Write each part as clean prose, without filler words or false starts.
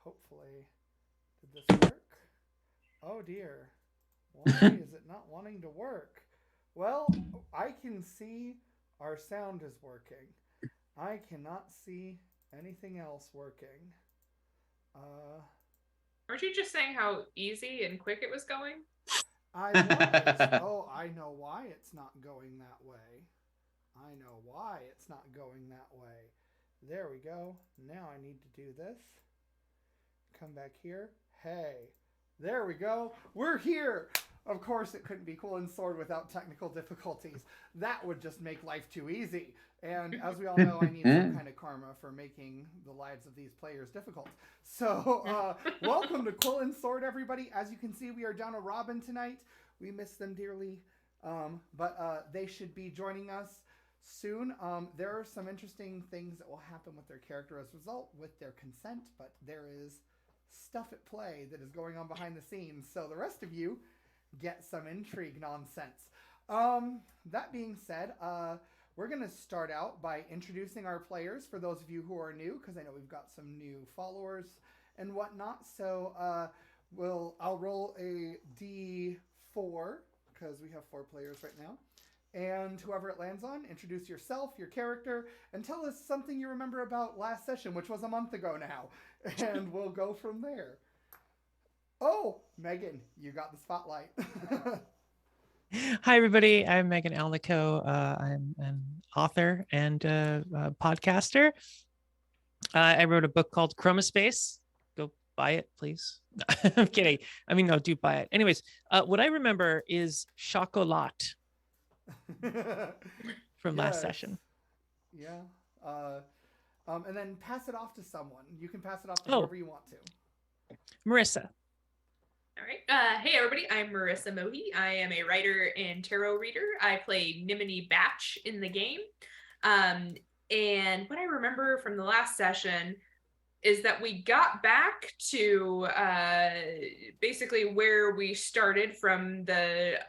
hopefully. Did this work? Oh dear. Why is it not wanting to work? Well, I can see our sound is working. I cannot see anything else working. Weren't you just saying how easy and quick it was going? I was. Oh, I know why it's not going that way. I know why it's not going that way. There we go. Now I need to do this. Come back here. Hey. There we go. We're here. Of course, it couldn't be Quill and Sword without technical difficulties. That would just make life too easy. And as we all know, I need some kind of karma for making the lives of these players difficult. So, welcome to Quill and Sword, everybody. As you can see, we are down a Robin tonight. We miss them dearly, but they should be joining us soon. There are some interesting things that will happen with their character as a result, with their consent, but there is stuff at play that is going on behind the scenes. So the rest of you get some intrigue nonsense. That being said, we're going to start out by introducing our players for those of you who are new, because I know we've got some new followers and whatnot. So I'll roll a D4 because we have 4 players right now. And whoever it lands on, introduce yourself, your character, and tell us something you remember about last session, which was a month ago now. And we'll go from there. Oh, Megan, you got the spotlight. Hi, everybody. I'm Megan Alnico. I'm an author and podcaster. I wrote a book called Chromospace. Go buy it, please. I'm kidding. I mean, no, do buy it. Anyways, what I remember is Chocolat from last session. Yeah. And then pass it off to someone. You can pass it off to whoever you want to. Marissa. All right. Hey, everybody. I'm Marisa Mohi. I am a writer and tarot reader. I play Nimini Batch in the game. And what I remember from the last session is that we got back to basically where we started from the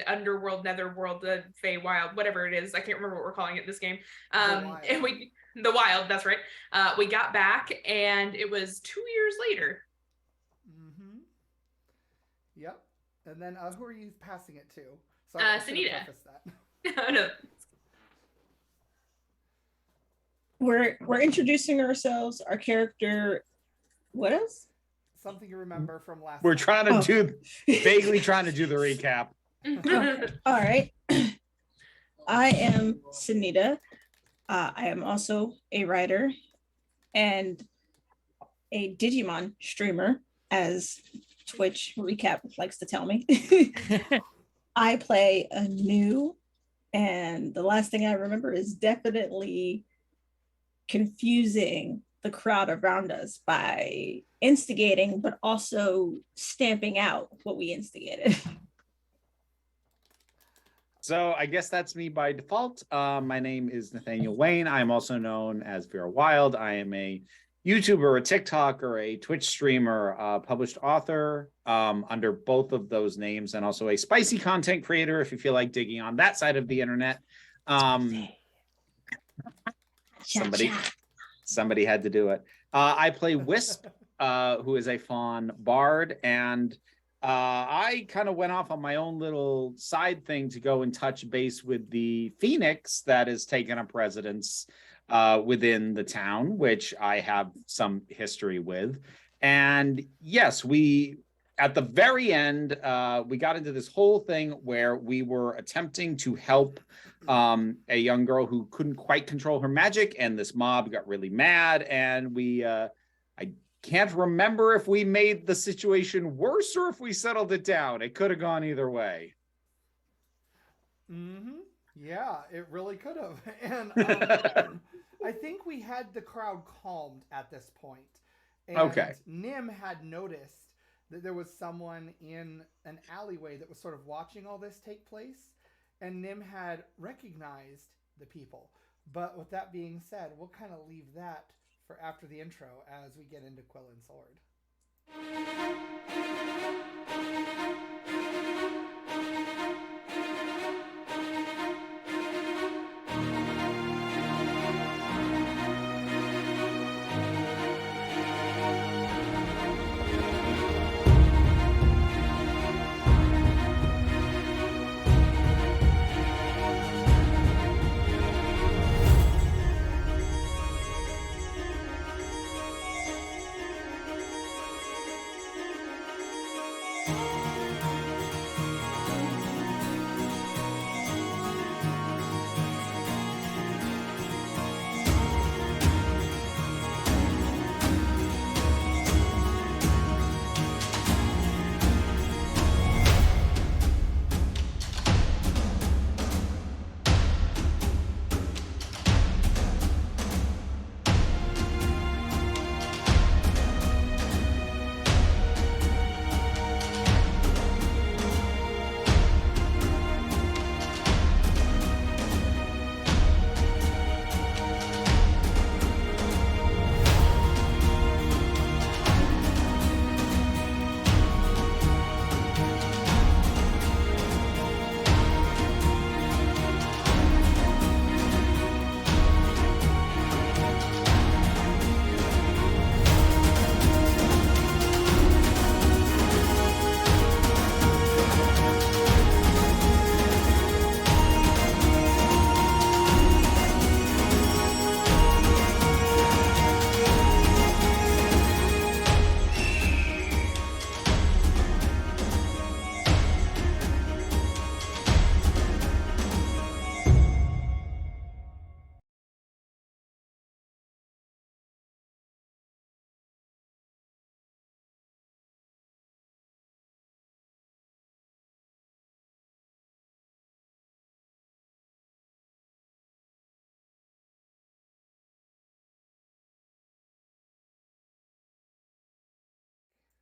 underworld, netherworld, the Feywild, whatever it is. I can't remember what we're calling it this game. And the wild, that's right. We got back and it was 2 years later. Mm-hmm. Yep. And then who are you passing it to? Sorry, SENITA. That. No. We're introducing ourselves, our character. What else? Something you remember from last. We're trying to vaguely trying to do the recap. All right. I am SENITA. I am also a writer and a Digimon streamer, as Twitch recap likes to tell me. I play a new, and the last thing I remember is definitely confusing the crowd around us by instigating, but also stamping out what we instigated. So I guess that's me by default. My name is Nathaniel Wayne. I'm also known as Vera Wild. I am a YouTuber, a TikToker, a Twitch streamer, published author under both of those names, and also a spicy content creator if you feel like digging on that side of the internet. Somebody had to do it. I play Wisp, who is a fawn bard, and I kind of went off on my own little side thing to go and touch base with the Phoenix that has taken up residence within the town, which I have some history with. And yes, at the very end, we got into this whole thing where we were attempting to help a young girl who couldn't quite control her magic, and this mob got really mad, and I can't remember if we made the situation worse or if we settled it down. It could have gone either way. Mm-hmm. Yeah, it really could have. And I think we had the crowd calmed at this point. And okay. Nim had noticed that there was someone in an alleyway that was sort of watching all this take place, and Nim had recognized the people. But with that being said, we'll kind of leave that for after the intro as we get into Quill and Sword.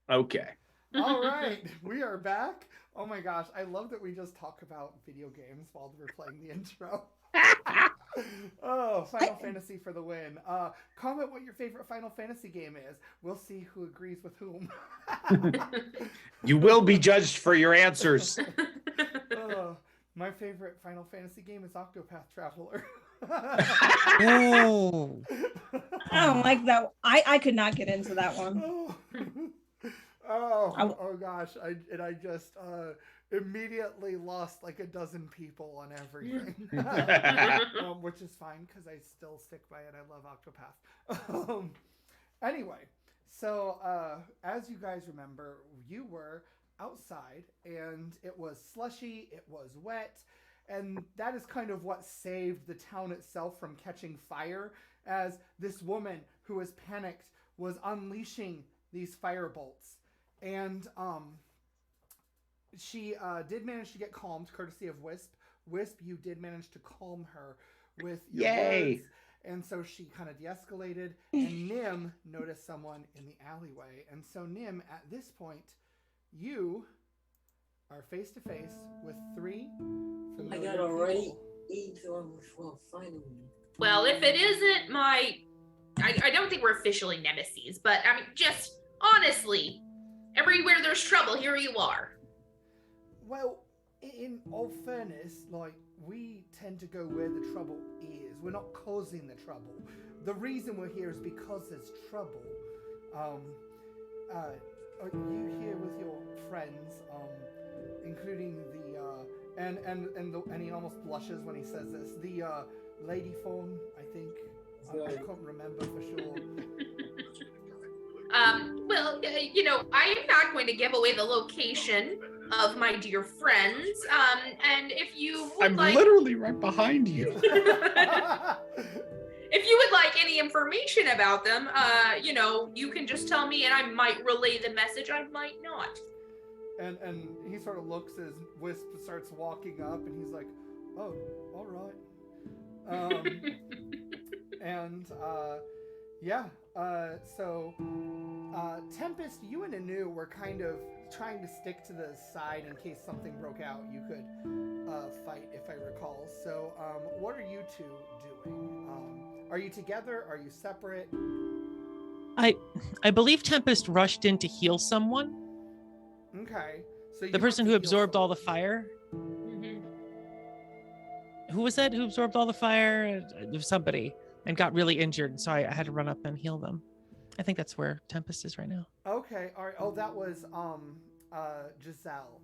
Okay. All right, we are back. Oh my gosh, I love that we just talk about video games while we're playing the intro. Oh, Final Fantasy for the win. Comment what your favorite Final Fantasy game is. We'll see who agrees with whom. You will be judged for your answers. My favorite Final Fantasy game is Octopath Traveler. Oh. I don't like that. I could not get into that one. Oh gosh. I just immediately lost like a dozen people on everything. Which is fine because I still stick by it. I love Octopath. Anyway, so as you guys remember, you were outside and it was slushy, it was wet, and that is kind of what saved the town itself from catching fire, as this woman who was panicked was unleashing these fire bolts. And she did manage to get calmed courtesy of Wisp. Wisp, you did manage to calm her with your words. And so she kind of de-escalated, and Nim noticed someone in the alleyway. And so Nim, at this point, you are face to face with three familiar I got a right people. eat on well, finally. Well, if it isn't my, I don't think we're officially nemesis, but I mean, just honestly, everywhere there's trouble, here you are. Well, in all fairness, like, we tend to go where the trouble is. We're not causing the trouble. The reason we're here is because there's trouble. Are you here with your friends, including the, and he almost blushes when he says this, the, lady phone, I think. I can't remember for sure. Well, you know, I am not going to give away the location of my dear friends. And if you would I'm like, literally right behind you. if you would like any information about them, you know, you can just tell me and I might relay the message, I might not. And he sort of looks as Wisp starts walking up, and he's like, oh, all right. So Tempest, you and Anu were kind of trying to stick to the side in case something broke out. You could fight, if I recall. So what are you two doing? Are you together? Are you separate? I believe Tempest rushed in to heal someone. Okay. So The person who absorbed all the fire. Mhm. Who was that who absorbed all the fire? Somebody, and got really injured, and so I had to run up and heal them. I think that's where Tempest is right now. Okay, all right. Oh, that was Giselle.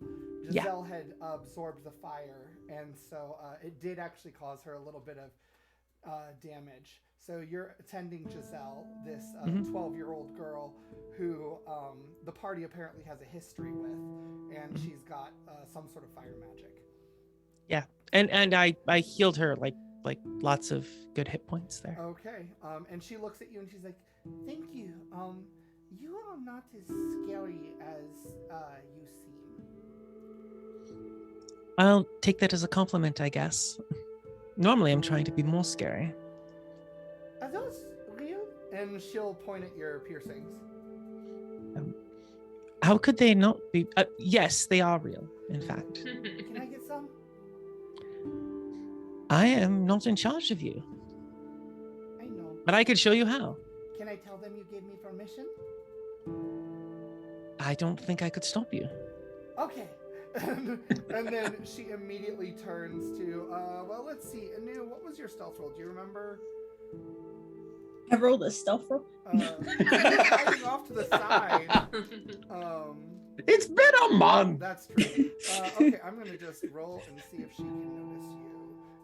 Yeah. Giselle had absorbed the fire, and so it did actually cause her a little bit of damage. So you're attending Giselle, this 12-year-old girl who the party apparently has a history with, and she's got some sort of fire magic. Yeah, and I healed her like lots of good hit points there. Okay, and she looks at you and she's like, "Thank you. You are not as scary as you seem." I'll take that as a compliment, I guess. Normally, I'm trying to be more scary. Are those real? And she'll point at your piercings. How could they not be? Yes, they are real, in fact. Can I get some? I am not in charge of you, I know. but I could show you how. Can I tell them you gave me permission? I don't think I could stop you. Okay. And then she immediately turns to, well, let's see. Anu, what was your stealth roll? Do you remember? I rolled a stealth roll. Hiding off to the side. It's been a month. That's true. Okay, I'm going to just roll and see if she can notice you.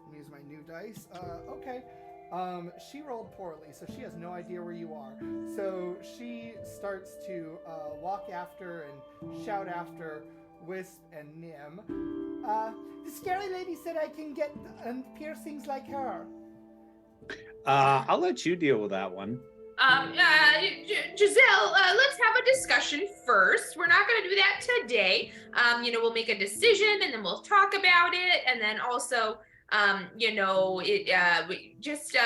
And use my new dice. Okay. She rolled poorly, so she has no idea where you are. So she starts to walk after and shout after Wisp and Nim. The scary lady said I can get piercings like her. I'll let you deal with that one. Giselle, let's have a discussion first. We're not going to do that today. You know, we'll make a decision and then we'll talk about it. And then also, you know, just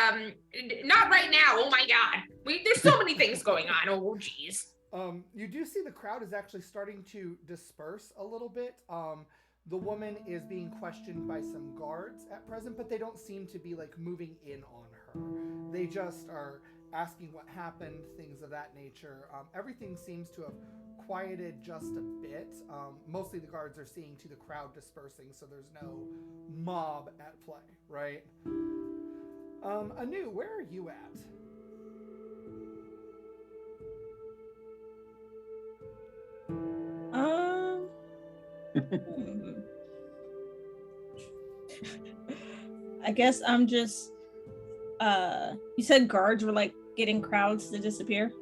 not right now. Oh my God, there's so many things going on. Oh geez. You do see the crowd is actually starting to disperse a little bit. The woman is being questioned by some guards at present, but they don't seem to be like moving in on her. They just are asking what happened, things of that nature. Everything seems to have quieted just a bit. Mostly the guards are seeing to the crowd dispersing, so there's no mob at play, right? Anu, where are you at? I guess I'm just you said guards were like getting crowds to disappear?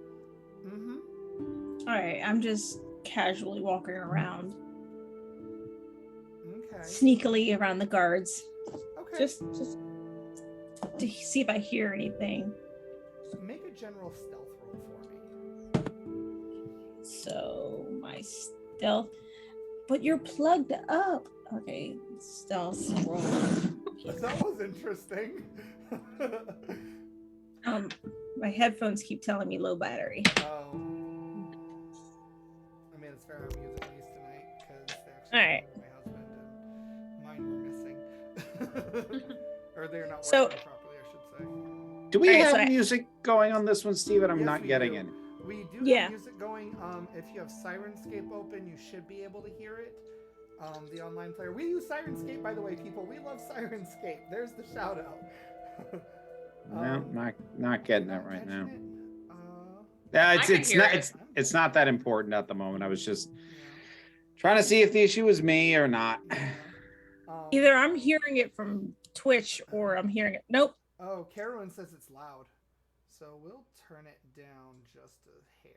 Mm-hmm. Alright, I'm just casually walking around. Okay. Sneakily around the guards. Okay. Just to see if I hear anything. Make a general stealth roll for me. So my stealth, but you're plugged up. Okay, stealth roll. That was interesting. My headphones keep telling me low battery. Oh. I mean, it's fair. I'm using these tonight because they actually All right. my husband and mine were missing. Or they're not working So- properly, I should say. Do we Alright, have so I- music going on this one, Steven? I'm Yes, not we getting do. it. We do Yeah. have music going. If you have Syrinscape open, you should be able to hear it. The online player. We use Syrinscape, by the way, people. We love Syrinscape. There's the shout out. No, not getting it right now. Yeah. Yeah, I can it's hear not it. it's not that important at the moment. I was just trying to see if the issue was me or not. Either I'm hearing it from Twitch or I'm hearing it. Nope. Oh, Carolyn says it's loud. So we'll turn it down just a hair.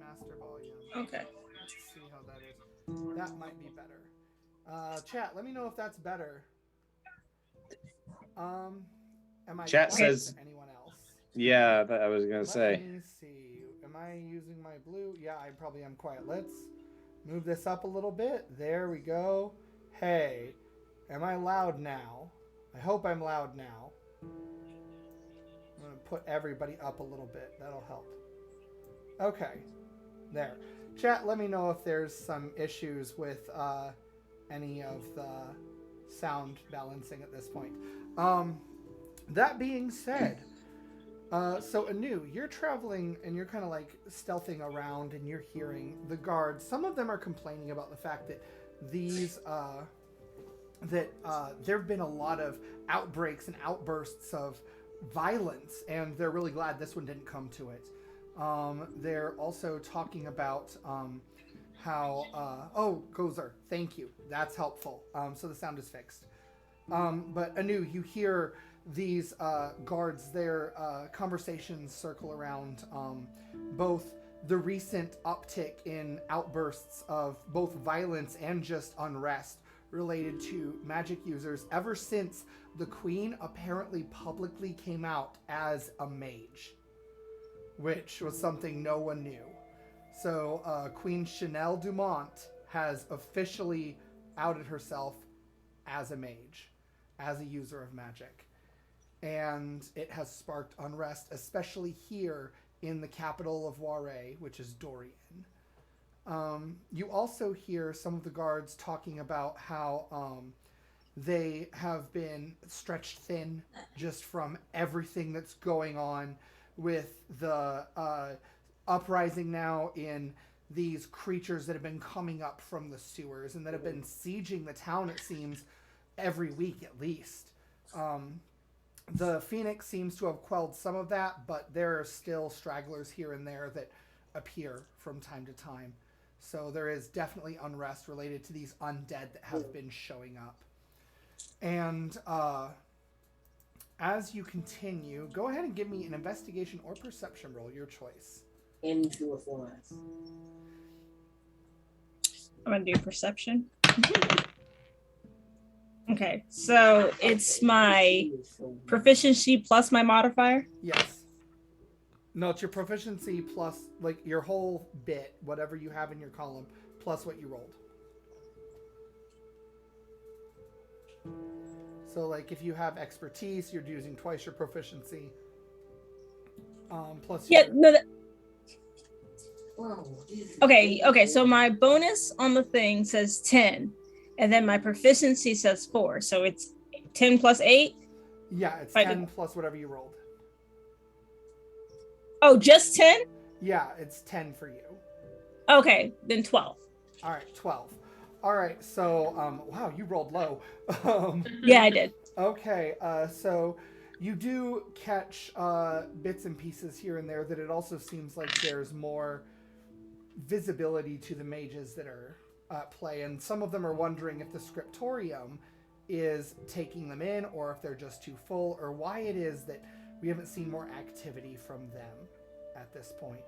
Master volume. Okay. Let's see how that is. That might be better. Chat, let me know if that's better. Am I Chat quiet says- to anyone else? Yeah, I was gonna Let say. me see. Am I using my blue? Yeah, I probably am quiet. Let's move this up a little bit. There we go. Hey, am I loud now? I hope I'm loud now. I'm going to put everybody up a little bit. That'll help. Okay. There. Chat, let me know if there's some issues with any of the sound balancing at this point. That being said, so Anu, you're traveling and you're kind of like stealthing around and you're hearing the guards. Some of them are complaining about the fact that these there have been a lot of outbreaks and outbursts of violence, and they're really glad this one didn't come to it. They're also talking about how oh, Gozer, thank you, that's helpful. So the sound is fixed. But Anu, you hear these guards, their conversations circle around both the recent uptick in outbursts of both violence and just unrest related to magic users ever since the Queen apparently publicly came out as a mage, which was something no one knew. So Queen Channelle Du Monte has officially outed herself as a mage, as a user of magic. And it has sparked unrest, especially here in the capital of Waray, which is Dorian. You also hear some of the guards talking about how they have been stretched thin just from everything that's going on with the uprising now in these creatures that have been coming up from the sewers and that have been sieging the town, it seems, every week at least. The Phoenix seems to have quelled some of that, but there are still stragglers here and there that appear from time to time. So there is definitely unrest related to these undead that have been showing up. And as you continue, go ahead and give me an investigation or perception roll, your choice. Into a forest. I'm gonna do perception. Okay, so it's my proficiency plus my modifier. Yes. No, it's your proficiency plus, like, your whole bit, whatever you have in your column, plus what you rolled. So, like, if you have expertise, you're using twice your proficiency. plus Yeah, your- no. Whoa. Okay. So my bonus on the thing says 10, and then my proficiency says 4. So it's 10 plus 8. Yeah, it's Right. 10 plus whatever you rolled. Oh, just 10? Yeah, it's 10 for you. Okay, then 12. All right, 12. All right, so wow, you rolled low. um, Yeah, I did. okay, so you do catch bits and pieces here and there that it also seems like there's more visibility to the mages that are at play, and some of them are wondering if the scriptorium is taking them in or if they're just too full, or why it is that we haven't seen more activity from them at this point.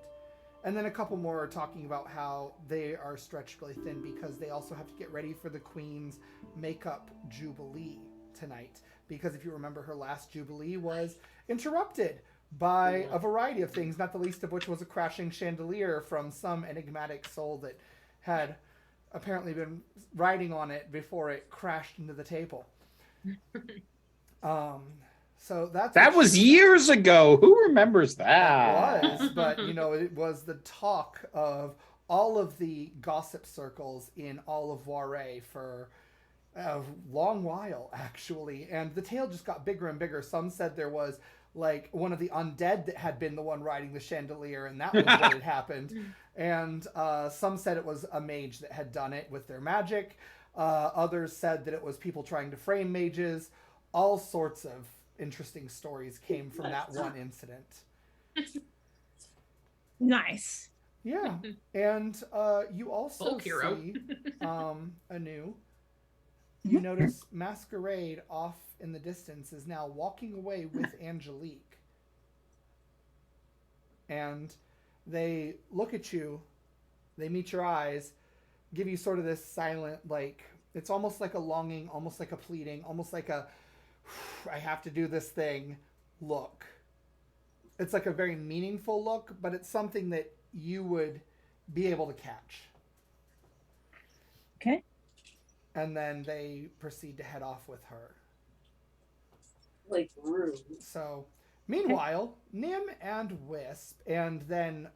And then a couple more are talking about how they are stretched really thin because they also have to get ready for the Queen's makeup jubilee tonight. Because if you remember, her last jubilee was interrupted by a variety of things, not the least of which was a crashing chandelier from some enigmatic soul that had apparently been riding on it before it crashed into the table. So that was years ago. Who remembers that? It was, but you know, it was the talk of all of the gossip circles in all of Warre for a long while, actually. And the tale just got bigger and bigger. Some said there was like one of the undead that had been the one riding the chandelier, and that was what had happened. And some said it was a mage that had done it with their magic. Others said that it was people trying to frame mages. All sorts of interesting stories came from that one incident. Nice. Yeah, and you also Folk hero. see Anu. You notice Masquerade off in the distance is now walking away with Angelique, and they look at you. They meet your eyes, give you sort of this silent, like it's almost like a longing, almost like a pleading, almost like a I have to do this thing look. It's like a very meaningful look, but it's something that you would be able to catch. Okay. And then they proceed to head off with her. Like rude. So, meanwhile, Nim and Wisp, and then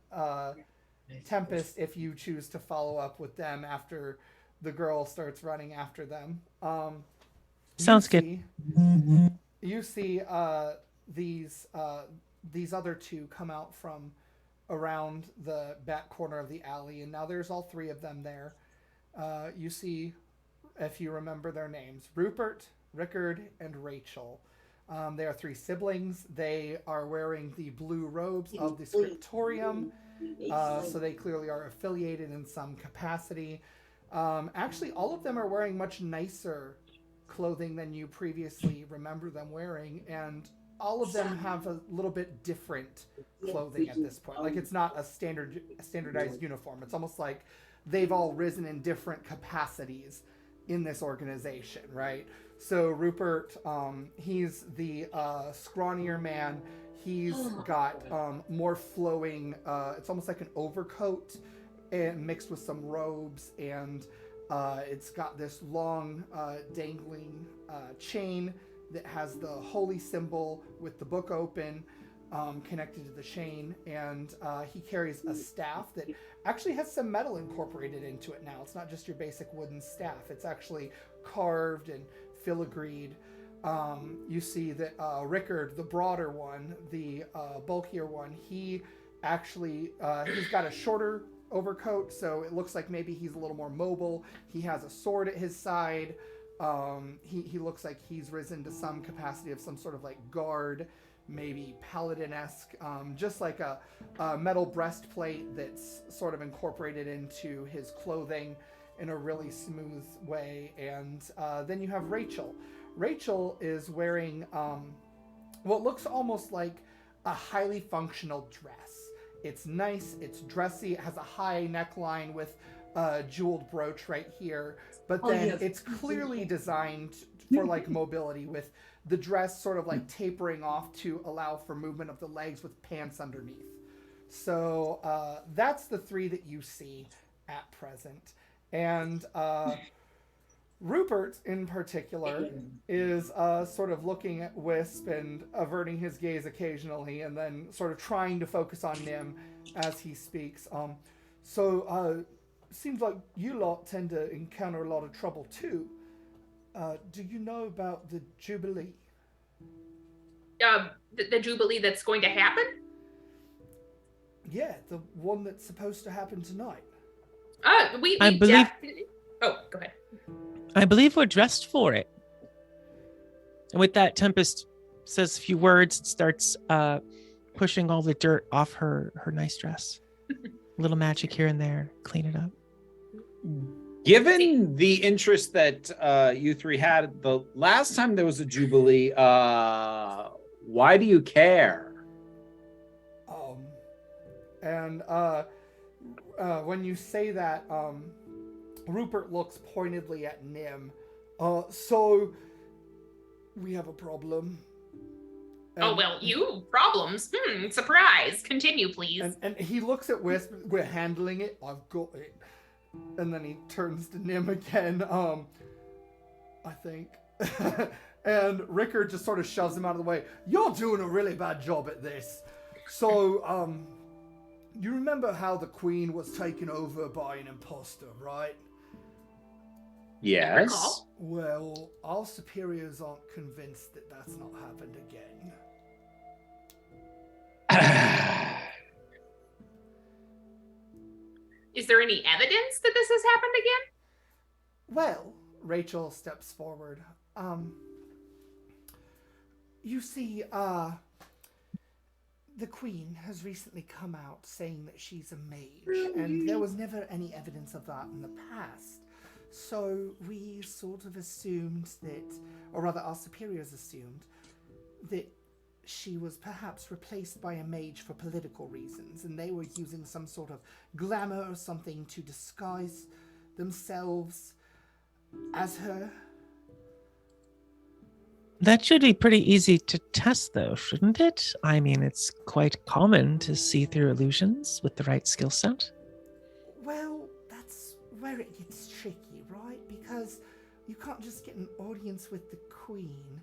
Tempest, if you choose to follow up with them after the girl starts running after them. Sounds good. You see these other two come out from around the back corner of the alley, and now there's all three of them there. You see, if you remember their names, Rupert, Rickard, and Rachel. They are three siblings. They are wearing the blue robes of the scriptorium, so they clearly are affiliated in some capacity. Actually, all of them are wearing much nicer clothing than you previously remember them wearing, and all of them have a little bit different clothing at this point. Like, it's not a standardized uniform. It's almost like they've all risen in different capacities in this organization, right? So Rupert, he's the scrawnier man. He's got more flowing, it's almost like an overcoat and mixed with some robes, and it's got this long dangling chain that has the holy symbol with the book open connected to the chain, and he carries a staff that actually has some metal incorporated into it now. It's not just your basic wooden staff. It's actually carved and filigreed. You see that Rickard, the broader one, the bulkier one, he actually, he's got a shorter overcoat, so it looks like maybe he's a little more mobile. He has a sword at his side. He looks like he's risen to some capacity of some sort of like guard, maybe paladin-esque, just like a metal breastplate that's sort of incorporated into his clothing in a really smooth way. And then you have Rachel. Rachel is wearing what looks almost like a highly functional dress. It's nice, it's dressy, it has a high neckline with a jeweled brooch right here, but then it's clearly designed for like mobility, with the dress sort of like tapering off to allow for movement of the legs with pants underneath. So that's the three that you see at present. And Rupert, in particular, is sort of looking at Wisp and averting his gaze occasionally, and then sort of trying to focus on Nim as he speaks. Seems like you lot tend to encounter a lot of trouble too. Do you know about the Jubilee? The Jubilee that's going to happen? Yeah, the one that's supposed to happen tonight. We I believe- definitely... Oh, go ahead. I believe we're dressed for it. And with that, Tempest says a few words and starts pushing all the dirt off her nice dress. A little magic here and there, clean it up. Given the interest that you three had the last time there was a Jubilee, why do you care? When you say that, Rupert looks pointedly at Nim. So we have a problem. Oh, well, you problems. Surprise. Continue, please. And he looks at Wisp. We're handling it. I've got it. And then he turns to Nim again. I think. And Rickard just sort of shoves him out of the way. You're doing a really bad job at this. So, you remember how the Queen was taken over by an imposter, right? Yes. Recall. Well, our superiors aren't convinced that that's not happened again. Is there any evidence that this has happened again? Well, Rachel steps forward. You see, the Queen has recently come out saying that she's a mage, and there was never any evidence of that in the past. So we sort of assumed that, or rather our superiors assumed, that she was perhaps replaced by a mage for political reasons, and they were using some sort of glamour or something to disguise themselves as her. That should be pretty easy to test, though, shouldn't it? I mean, it's quite common to see through illusions with the right skill set. Well, that's where it gets tricky, right? Because you can't just get an audience with the Queen.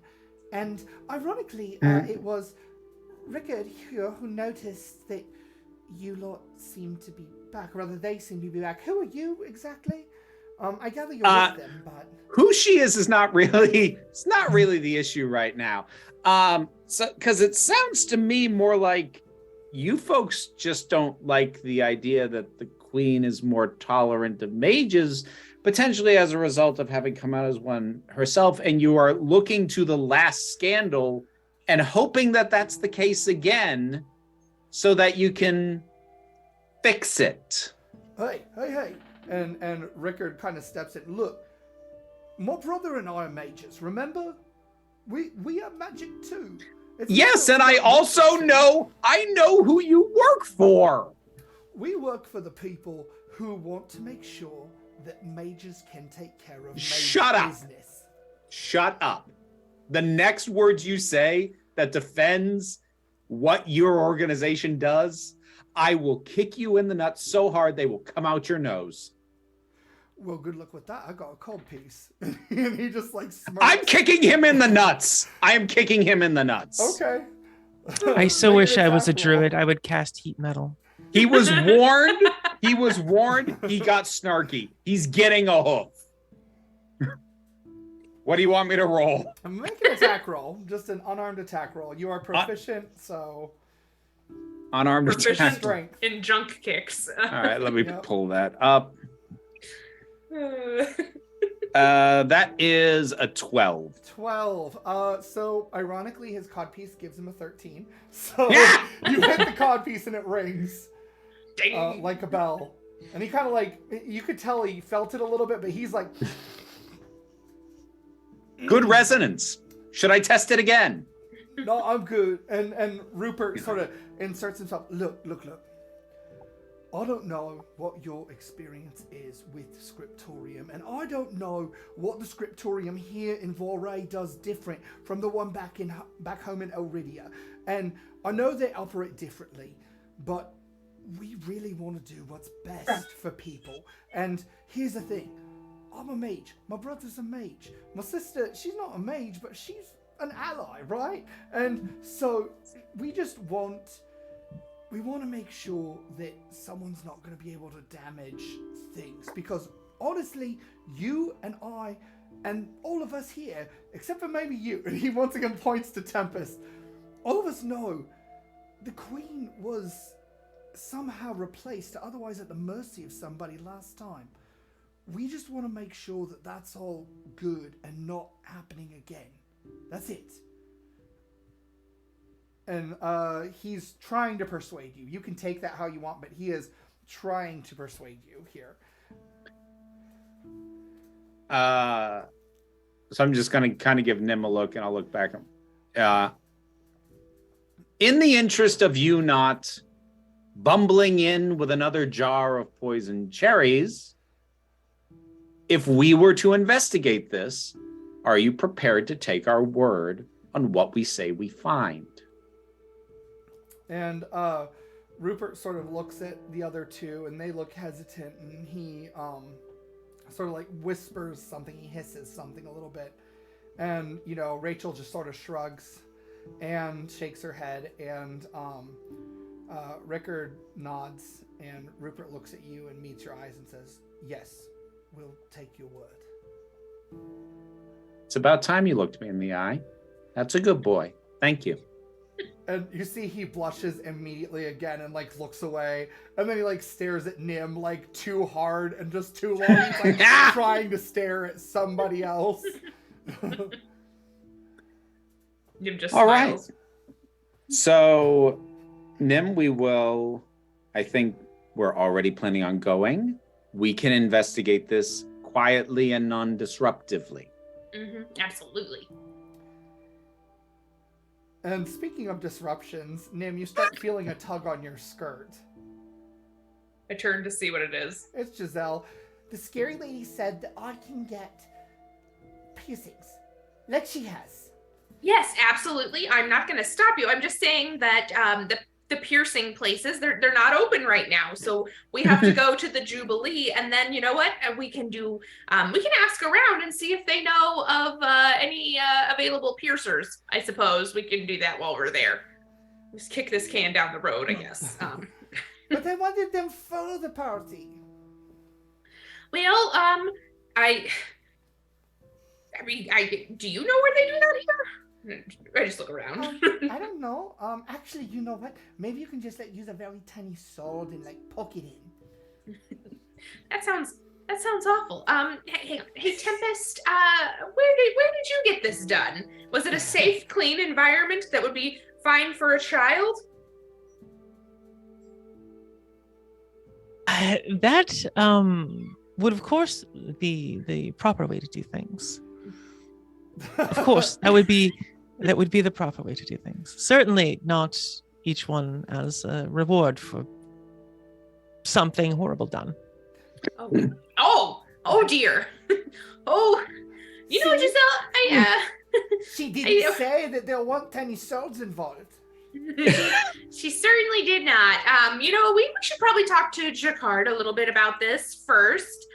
And ironically, it was Rickard here who noticed that you lot seem to be back, or rather they seem to be back. Who are you exactly? I gather you're with them, but who she is not really the issue right now. So because it sounds to me more like you folks just don't like the idea that the Queen is more tolerant of mages, potentially as a result of having come out as one herself, and you are looking to the last scandal and hoping that that's the case again so that you can fix it. Hey. And Rickard kind of steps in. Look, my brother and I are mages, remember? We have magic too. Yes, and I also know who you work for. We work for the people who want to make sure that mages can take care of mage business. Shut up. The next words you say that defends what your organization does, I will kick you in the nuts so hard they will come out your nose. Well, good luck with that. I got a cold piece. And he just like smirks. I'm kicking him in the nuts. I am kicking him in the nuts. Okay. I so wish I was a druid. I would cast heat metal. He was warned. He got snarky. He's getting a hoof. What do you want me to roll? I'm making an attack roll. Just an unarmed attack roll. You are proficient, so... Unarmed attack. Strength. In junk kicks. All right, let me pull that up. That is a 12. 12. So ironically, his codpiece gives him a 13. So you hit the codpiece and it rings like a bell. And he kind of like, you could tell he felt it a little bit, but he's like... Good resonance. Should I test it again? No, I'm good. And Rupert sort of inserts himself. Look. I don't know what your experience is with Scriptorium, and I don't know what the Scriptorium here in Voray does different from the one back home in Elridia. And I know they operate differently, but we really want to do what's best for people. And here's the thing. I'm a mage. My brother's a mage. My sister, she's not a mage, but she's an ally, right? And so we want to make sure that someone's not going to be able to damage things, because honestly, you and I and all of us here, except for maybe you, and he once again points to Tempest, all of us know the Queen was somehow replaced, otherwise at the mercy of somebody last time. We just want to make sure that that's all good and not happening again. That's it. And he's trying to persuade you. You can take that how you want, but he is trying to persuade you here. So I'm just going to kind of give Nim a look, and I'll look back. In the interest of you not bumbling in with another jar of poisoned cherries, if we were to investigate this, are you prepared to take our word on what we say we find? And Rupert sort of looks at the other two, and they look hesitant, and he sort of like whispers something, he hisses something a little bit. And, you know, Rachel just sort of shrugs and shakes her head, and Rickard nods, and Rupert looks at you and meets your eyes and says, yes, we'll take your word. It's about time you looked me in the eye. That's a good boy. Thank you. And you see he blushes immediately again and like looks away, and then he like stares at Nim like too hard and just too long. He's like trying to stare at somebody else. Nim just All smiles. right. So, Nim, I think we're already planning on going. We can investigate this quietly and non-disruptively. Absolutely. And speaking of disruptions, Nim, you start feeling a tug on your skirt. I turn to see what it is. It's Giselle. The scary lady said that I can get piercings, like she has. Yes, absolutely. I'm not going to stop you. I'm just saying that the piercing places, they're not open right now. So we have to go to the Jubilee, and then you know what? We can do, we can ask around and see if they know of any available piercers. I suppose we can do that while we're there. Just kick this can down the road, I guess. But I wanted them for the party. Well, I mean, do you know where they do that here? I just look around. I don't know. Actually, you know what? Maybe you can just like use a very tiny sword and like poke it in. That sounds awful. Hey, Tempest. Where did you get this done? Was it a safe, clean environment that would be fine for a child? That would, of course, be the proper way to do things. Of course, that would be the proper way to do things. Certainly not each one as a reward for something horrible done. Oh dear. Oh, you know, Giselle, She didn't say that there weren't any swords involved. She certainly did not. You know, we should probably talk to Jacquard a little bit about this first.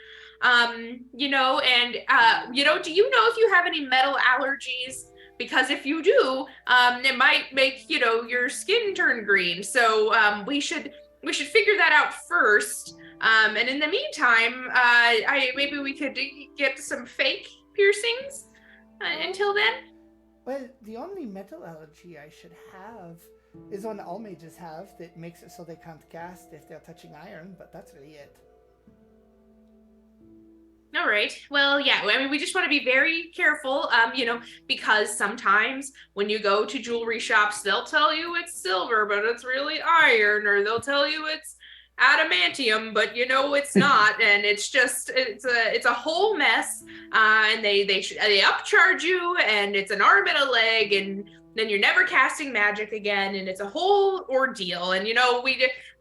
You know, and you know, do you know if you have any metal allergies? Because if you do, it might make, you know, your skin turn green. So we should figure that out first. And in the meantime, maybe we could get some fake piercings until then. Well, the only metal allergy I should have is one all mages have that makes it so they can't cast if they're touching iron, but that's really it. All right. Well, yeah, I mean, we just want to be very careful, you know, because sometimes when you go to jewelry shops, they'll tell you it's silver, but it's really iron, or they'll tell you it's adamantium, but you know it's not, and it's just it's a whole mess. And they upcharge you, and it's an arm and a leg, and then you're never casting magic again, and it's a whole ordeal. And you know, we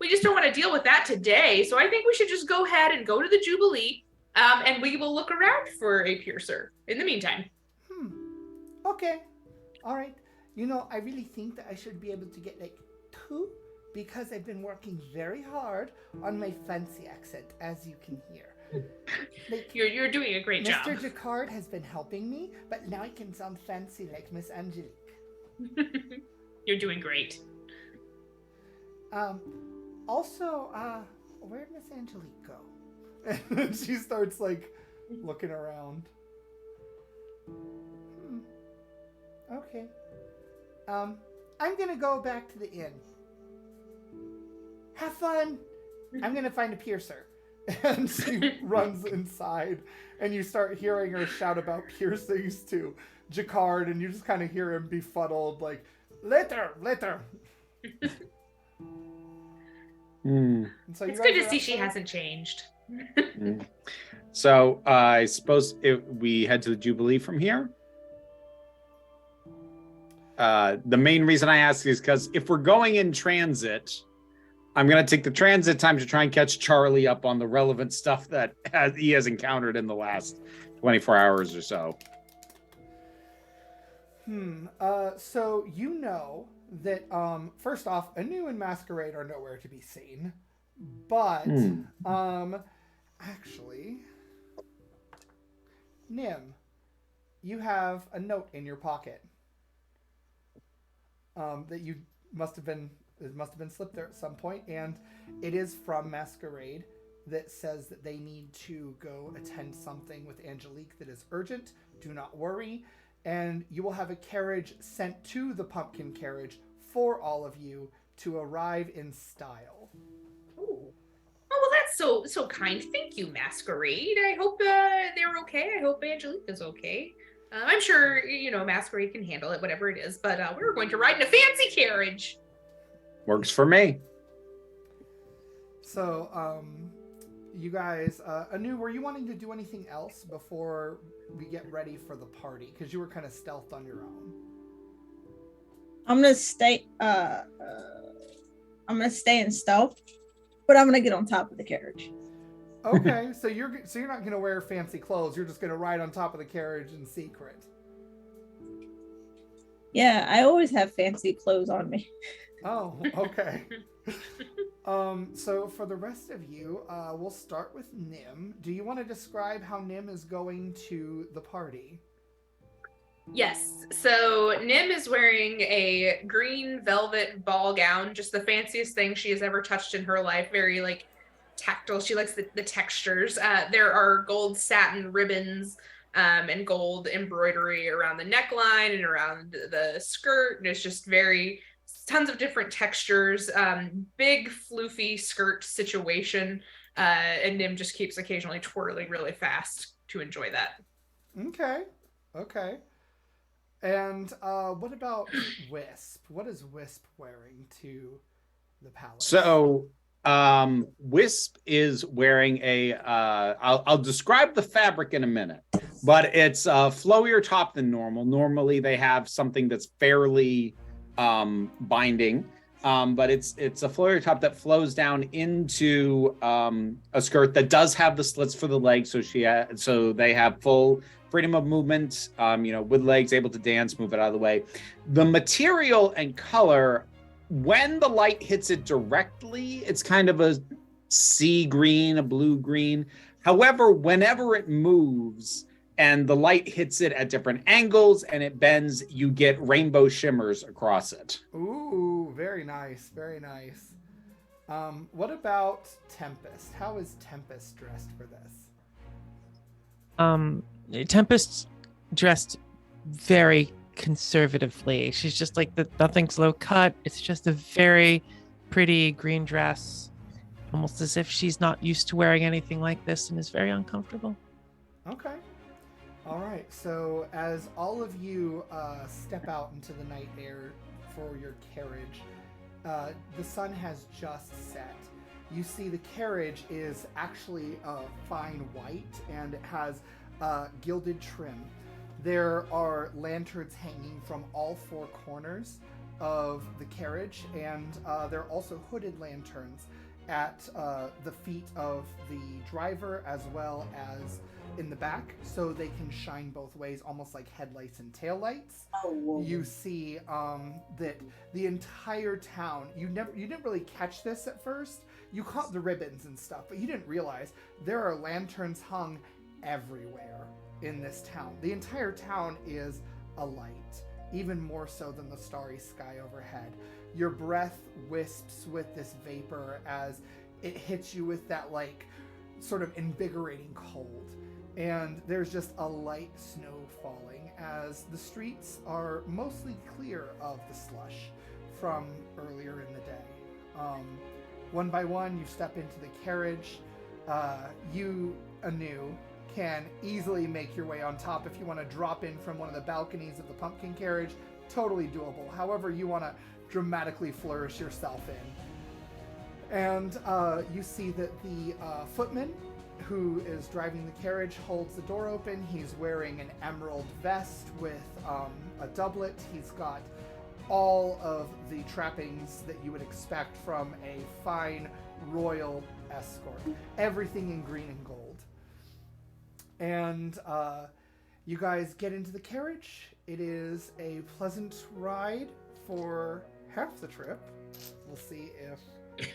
just don't want to deal with that today. So I think we should just go ahead and go to the Jubilee. And we will look around for a piercer in the meantime. Okay. All right. You know, I really think that I should be able to get like 2, because I've been working very hard on my fancy accent, as you can hear. Like, You're doing a great job. Mr. Jacquard has been helping me, but now I can sound fancy like Miss Angelique. You're doing great. Also, where'd Miss Angelique go? And then she starts like looking around. Okay. I'm gonna go back to the inn. Have fun. I'm gonna find a piercer. And she runs inside, and you start hearing her shout about piercings to Jacquard, and you just kind of hear him befuddled, like, later. Hmm. And so It's you good guys to are see she outside? hasn't changed. So I suppose we head to the Jubilee from here. The main reason I ask is because if we're going in transit, I'm going to take the transit time to try and catch Charlie up on the relevant stuff that he has encountered in the last 24 hours or so. So you know that, first off, Anu and Masquerade are nowhere to be seen. But, actually, Nim, you have a note in your pocket. That you must have been slipped there at some point, and it is from Masquerade that says that they need to go attend something with Angelique that is urgent. Do not worry, and you will have a carriage sent to the pumpkin carriage for all of you to arrive in style. Ooh. Oh, well, that's so kind. Thank you, Masquerade. I hope they're okay. I hope Angelique is okay. I'm sure, Masquerade can handle it, whatever it is, but we're going to ride in a fancy carriage. Works for me. So, you guys, Anu, were you wanting to do anything else before we get ready for the party? Because you were kind of stealthed on your own. I'm gonna stay. I'm gonna stay in stealth, but I'm gonna get on top of the carriage. Okay, so you're not gonna wear fancy clothes. You're just gonna ride on top of the carriage in secret. Yeah, I always have fancy clothes on me. Oh, okay. So for the rest of you, we'll start with Nim. Do you want to describe how Nim is going to the party? Yes. So Nim is wearing a green velvet ball gown, just the fanciest thing she has ever touched in her life. Very tactile. She likes the textures. There are gold satin ribbons and gold embroidery around the neckline and around the skirt. And it's just tons of different textures. Big floofy skirt situation. And Nim just keeps occasionally twirling really fast to enjoy that. Okay. And what about Wisp? What is Wisp wearing to the palace? So Wisp is wearing I'll describe the fabric in a minute, but it's a flowier top than normal. Normally they have something that's fairly binding, but it's a flowier top that flows down into a skirt that does have the slits for the legs, so they have full freedom of movement, with legs, able to dance, move it out of the way. The material and color, when the light hits it directly, it's kind of a sea green, a blue green. However, whenever it moves and the light hits it at different angles and it bends, you get rainbow shimmers across it. Ooh, very nice, very nice. What about Tempest? How is Tempest dressed for this? Tempest dressed very conservatively. She's just nothing's low cut. It's just a very pretty green dress, almost as if she's not used to wearing anything like this and is very uncomfortable. Okay. All right. So as all of you step out into the night air for your carriage, the sun has just set. You see the carriage is actually fine white, and it has gilded trim. There are lanterns hanging from all four corners of the carriage, and there are also hooded lanterns. at the feet of the driver as well as in the back, so they can shine both ways, almost like headlights and taillights. You see that the entire town, you didn't really catch this at first. You caught the ribbons and stuff, but you didn't realize there are lanterns hung everywhere in this town. The entire town is alight, even more so than the starry sky overhead. Your breath wisps with this vapor as it hits you with that like sort of invigorating cold. And there's just a light snow falling as the streets are mostly clear of the slush from earlier in the day. One by one, you step into the carriage. You, Anu, can easily make your way on top if you want to drop in from one of the balconies of the pumpkin carriage. Totally doable. However you want to dramatically flourish yourself in. And you see that the footman who is driving the carriage holds the door open. He's wearing an emerald vest with a doublet. He's got all of the trappings that you would expect from a fine royal escort. Everything in green and gold. And you guys get into the carriage. It is a pleasant ride for half the trip. We'll see if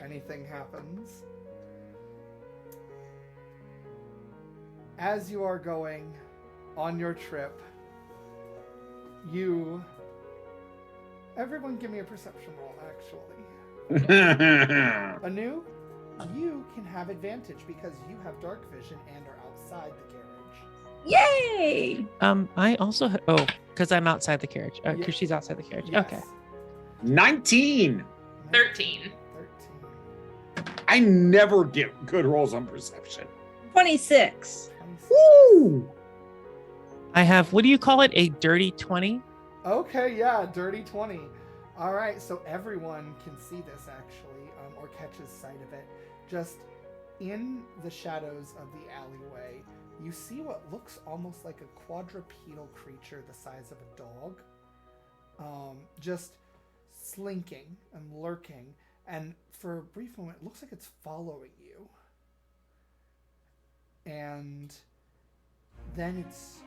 anything happens. As you are going on your trip, everyone give me a perception roll, actually. Anu, you can have advantage because you have dark vision and are outside the carriage. Yay! I also because I'm outside the carriage. Because she's outside the carriage. Yes. Okay. 19. 13. I never get good rolls on perception. 26. Woo! I have, what do you call it? A dirty 20? Okay, yeah, dirty 20. All right, so everyone can see this actually, or catches sight of it. Just in the shadows of the alleyway, you see what looks almost like a quadrupedal creature the size of a dog. Just slinking and lurking, and for a brief moment, it looks like it's following you. And then it's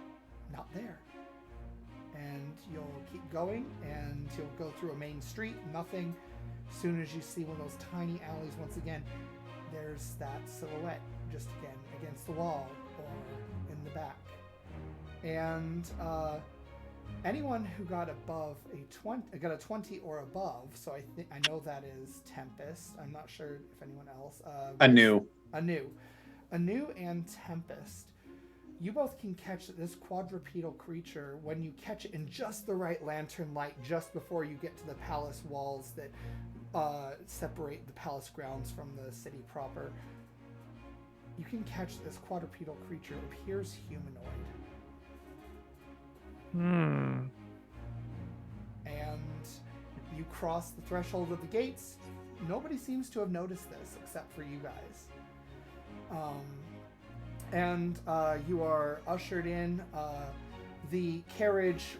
not there. And you'll keep going, and you'll go through a main street, nothing. As soon as you see one of those tiny alleys, once again, there's that silhouette just again against the wall or in the back. And anyone who got above got a 20 or above, so I know that is Tempest. I'm not sure if anyone else. Anu and Tempest. You both can catch this quadrupedal creature when you catch it in just the right lantern light just before you get to the palace walls that separate the palace grounds from the city proper. You can catch this quadrupedal creature. It appears humanoid. And you cross the threshold of the gates. Nobody seems to have noticed this except for you guys. And you are ushered in. The carriage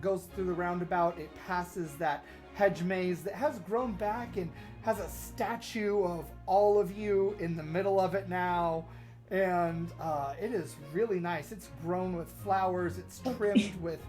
goes through the roundabout. It passes that hedge maze that has grown back and has a statue of all of you in the middle of it now. And it is really nice. It's grown with flowers. It's trimmed with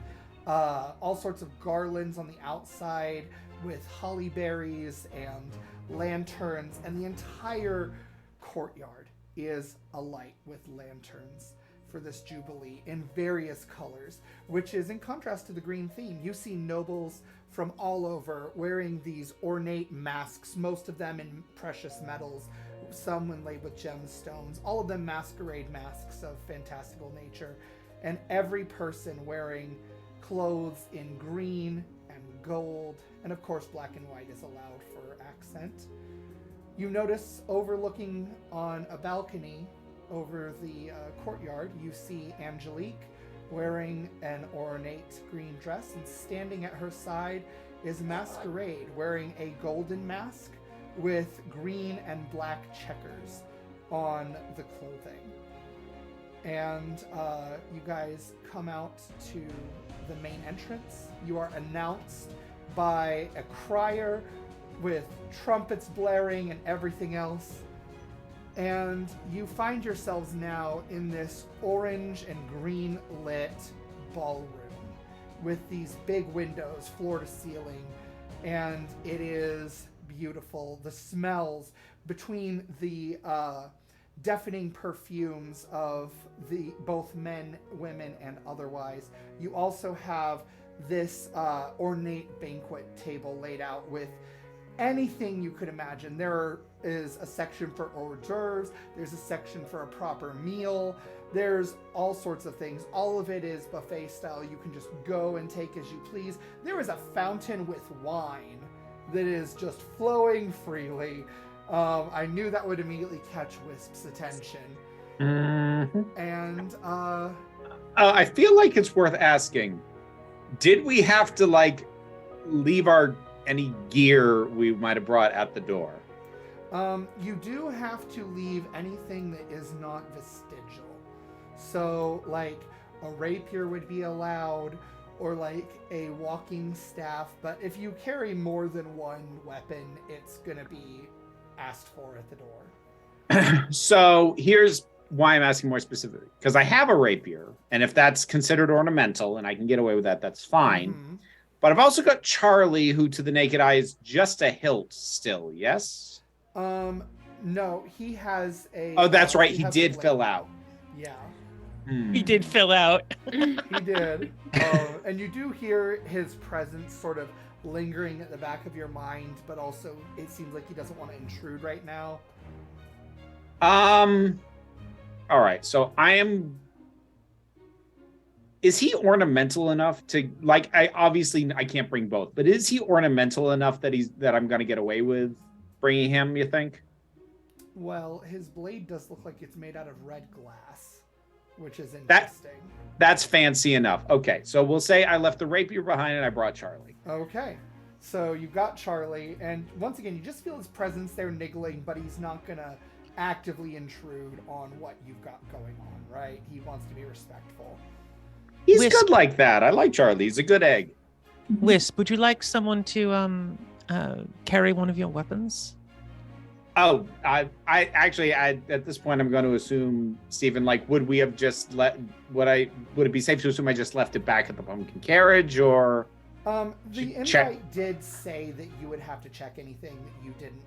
all sorts of garlands on the outside with holly berries and lanterns. And the entire courtyard is alight with lanterns for this jubilee in various colors, which is in contrast to the green theme. You see nobles from all over wearing these ornate masks, most of them in precious metals, some inlaid with gemstones, all of them masquerade masks of fantastical nature, and every person wearing clothes in green and gold, and of course black and white is allowed for accent. You notice overlooking on a balcony over the courtyard, you see Angelique wearing an ornate green dress, and standing at her side is Masquerade wearing a golden mask with green and black checkers on the clothing. And you guys come out to the main entrance. You are announced by a crier with trumpets blaring and everything else. And you find yourselves now in this orange and green lit ballroom with these big windows, floor to ceiling, and it is beautiful. The smells between the deafening perfumes of the both men, women, and otherwise. You also have this ornate banquet table laid out with anything you could imagine. There is a section for hors d'oeuvres, there's a section for a proper meal, there's all sorts of things. All of it is buffet style. You can just go and take as you please. There is a fountain with wine that is just flowing freely. I knew that would immediately catch Wisp's attention. And I feel like it's worth asking, did we have to like leave any gear we might have brought at the door? You do have to leave anything that is not vestigial. So, like, a rapier would be allowed, or like a walking staff. But if you carry more than one weapon, it's gonna be asked for at the door. So here's why I'm asking more specifically. Because I have a rapier, and if that's considered ornamental and I can get away with that, that's fine. Mm-hmm. But I've also got Charlie, who to the naked eye is just a hilt still, yes? No, he has a... Oh, that's right, he has did a blade. fill out. Yeah, He did fill out. he did. And you do hear his presence sort of lingering at the back of your mind, but also it seems like he doesn't want to intrude right now. All right, so is he ornamental enough to, like, I can't bring both, but is he ornamental enough that I'm gonna get away with bringing him, you think? Well, his blade does look like it's made out of red glass, which is That- interesting. That's fancy enough. Okay, so we'll say I left the rapier behind and I brought Charlie. Okay, so you've got Charlie, and once again, you just feel his presence there niggling, but he's not gonna actively intrude on what you've got going on, right? He wants to be respectful. He's Wisp. good like that. I like Charlie. He's a good egg. Wisp, would you like someone to carry one of your weapons? Oh, I actually, at this point, I'm going to assume, Stephen, like, would we have just would it be safe to assume I just left it back at the pumpkin carriage, or? The Should check- invite did say that you would have to check anything that you didn't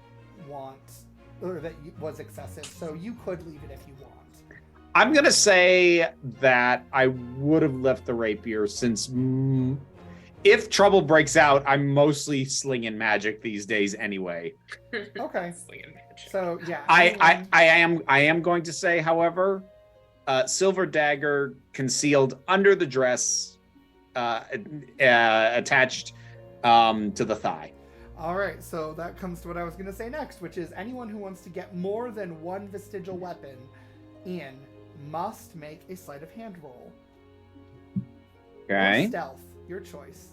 want, or that was excessive, so you could leave it if you want. I'm going to say that I would have left the rapier since if trouble breaks out, I'm mostly slinging magic these days anyway. Okay, Slinging magic. so yeah. I am going to say, however, silver dagger concealed under the dress, attached to the thigh. All right, so that comes to what I was going to say next, which is anyone who wants to get more than one vestigial weapon in must make a sleight of hand roll. Okay. Or stealth, your choice.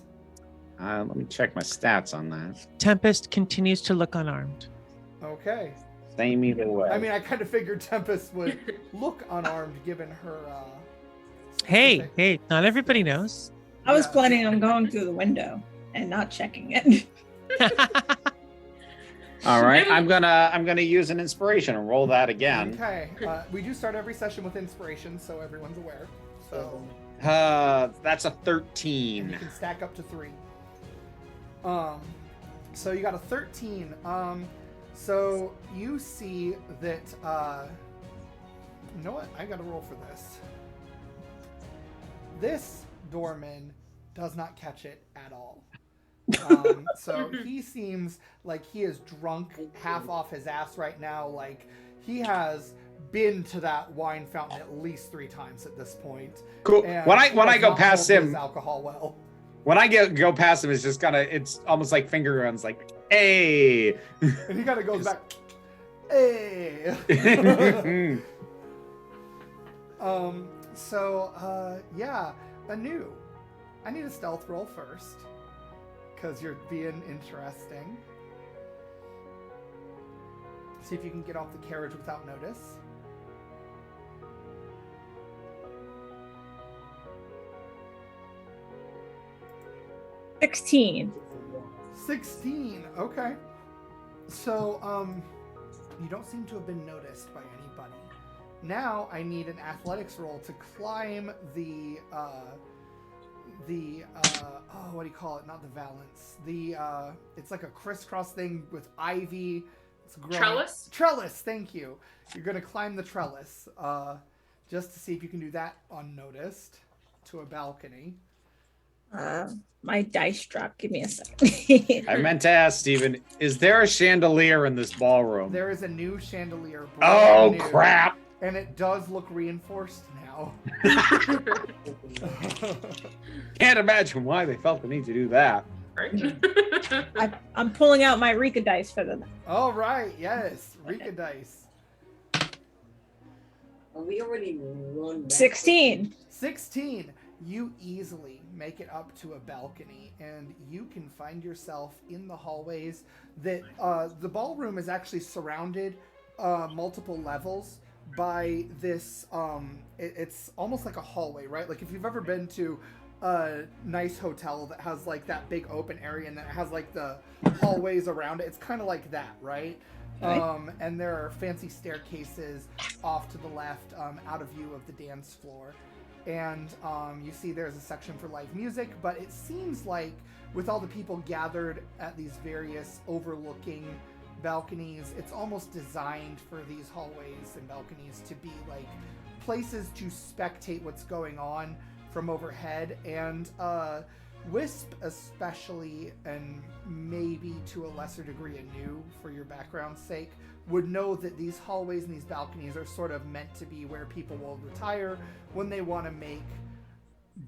Let me check my stats on that. Tempest continues to look unarmed. Okay. Same either way. I mean, I kind of figured Tempest would look unarmed given her. Hey, specific- hey, not everybody knows. I was Yeah. planning on going through the window and not checking it. All right, I'm gonna use an inspiration and roll that again. Okay. We do start every session with inspiration, so everyone's aware. So That's a and 13. you can stack up to 3. So you got a 13. So you see that. You know what? I got to roll for this. This doorman does not catch it at all. So he seems like he is drunk half off his ass right now. Like he has been to that wine fountain at least 3 times at this point. Cool. And When he I does go not past hold his him, alcohol well. when I go past him, it's almost like finger guns, like, hey. And he kind of goes back, hey. Yeah, Anu, I need a stealth roll first, because you're being interesting. See if you can get off the carriage without notice. $16. 16, okay. So, you don't seem to have been noticed by anybody. Now I need an athletics roll to climb the what do you call it? Not the valance. It's like a crisscross thing with ivy. It's growing. Trellis? Trellis, thank you. You're gonna climb the trellis, just to see if you can do that unnoticed to a balcony. My dice dropped. Give me a second. I meant to ask Steven, is there a chandelier in this ballroom? There is a new chandelier. Oh, brand new, crap. And it does look reinforced now. Can't imagine why they felt the need to do that. Right? I'm pulling out my Rika dice for them. All right, yes, Rika dice. We already run back. 16. 16. You easily make it up to a balcony, and you can find yourself in the hallways. That the ballroom is actually surrounded multiple levels by this. It's almost like a hallway, right? Like if you've ever been to a nice hotel that has like that big open area and then it has like the hallways around it. It's kind of like that, right? Right. And there are fancy staircases off to the left, out of view of the dance floor. And you see there's a section for live music, but it seems like with all the people gathered at these various overlooking balconies, it's almost designed for these hallways and balconies to be like places to spectate what's going on from overhead. And Wisp especially, and maybe to a lesser degree Anu for your background's sake, would know that these hallways and these balconies are sort of meant to be where people will retire when they want to make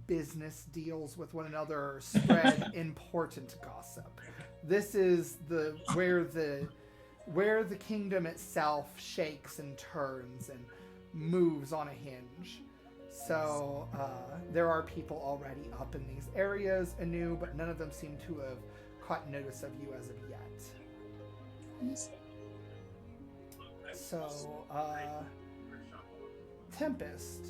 business deals with one another or spread important gossip. This is where the kingdom itself shakes and turns and moves on a hinge. So there are people already up in these areas anew, but none of them seem to have caught notice of you as of yet. So, Tempest,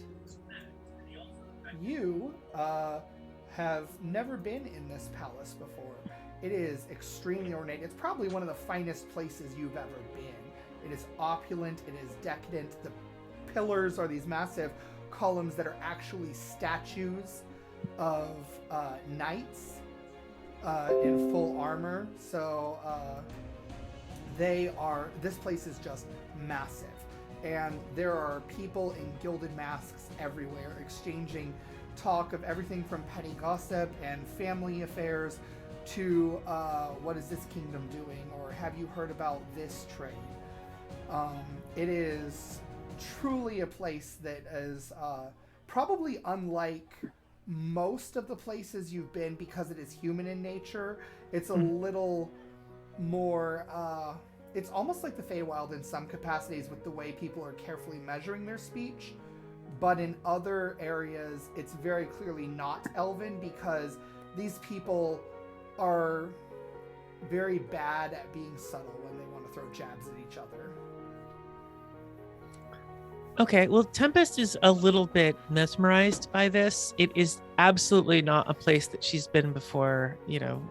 you have never been in this palace before. It is extremely ornate. It's probably one of the finest places you've ever been. It is opulent. It is decadent. The pillars are these massive columns that are actually statues of knights in full armor. So this place is just massive, and there are people in gilded masks everywhere exchanging talk of everything from petty gossip and family affairs to what is this kingdom doing, or have you heard about this trade? It is truly a place that is probably unlike most of the places you've been because it is human in nature. It's a little more it's almost like the Feywild in some capacities with the way people are carefully measuring their speech, but in other areas it's very clearly not Elven because these people are very bad at being subtle when they want to throw jabs at each other. Okay, well, Tempest is a little bit mesmerized by this. It is absolutely not a place that she's been before, you know.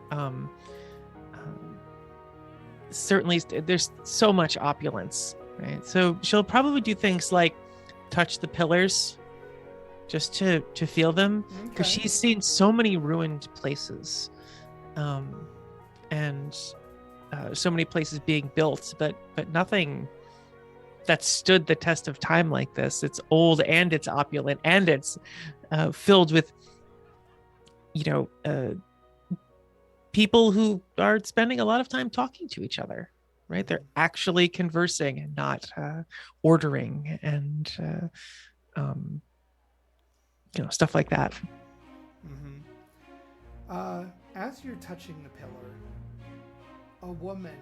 Certainly, there's so much opulence, right? So she'll probably do things like touch the pillars just to feel them, because she's seen so many ruined places, and so many places being built, but nothing that stood the test of time like this. It's old and it's opulent and it's filled with, you know, people who are spending a lot of time talking to each other, right? They're actually conversing and not ordering and, you know, stuff like that. Mm-hmm. As you're touching the pillar, a woman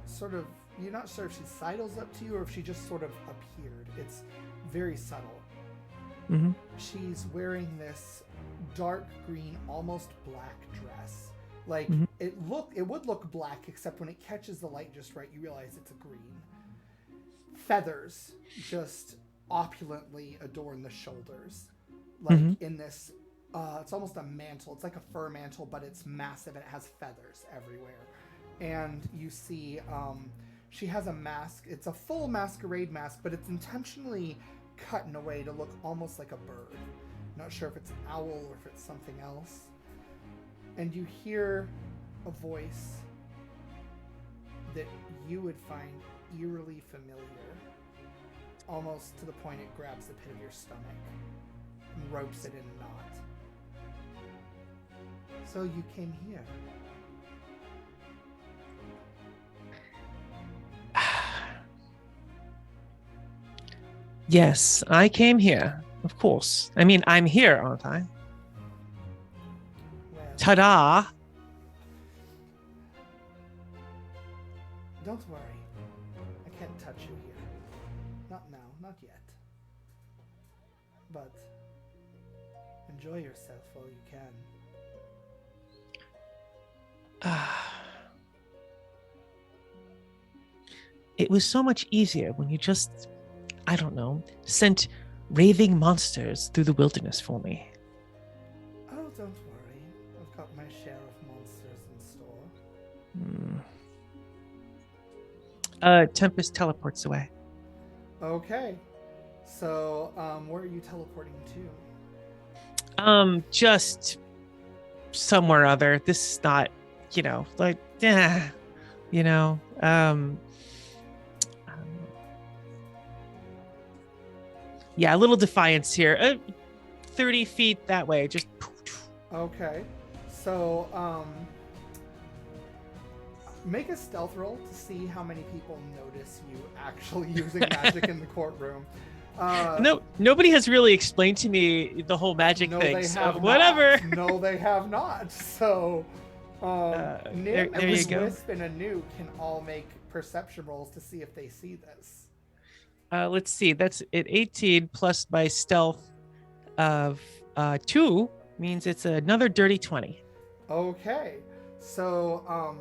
sort of, you're not sure if she sidles up to you or if she just sort of appeared. It's very subtle. Mm-hmm. She's wearing this dark green, almost black dress. Like, it would look black, except when it catches the light just right, you realize it's a green. Feathers just opulently adorn the shoulders. Like, in this, it's almost a mantle. It's like a fur mantle, but it's massive and it has feathers everywhere. and you see she has a mask. It's a full masquerade mask, but it's intentionally cut in a way to look almost like a bird. Not sure if it's an owl or if it's something else. And you hear a voice that you would find eerily familiar, almost to the point it grabs the pit of your stomach and ropes it in a knot. So you came here. Yes, I came here, of course. I mean, I'm here, aren't I? Well, Ta-da! don't worry. I can't touch you here. Not now, not yet. But enjoy yourself while you can. It was so much easier when you just, I don't know, sent raving monsters through the wilderness for me. Oh, don't worry. I've got my share of monsters in store. Tempest teleports away. Okay. So, where are you teleporting to? Just somewhere other. This is not, like, yeah, a little defiance here. 30 feet that way. Just. Okay. So, make a stealth roll to see how many people notice you actually using magic in the courtroom. No, nobody has really explained to me the whole magic No, thing. they So have whatever. Not. No, they have not. So, Nim there and you go. Wisp and Anu can all make perception rolls to see if they see this. Let's see. That's at 18 plus my stealth of 2 means it's another dirty 20. Okay. So,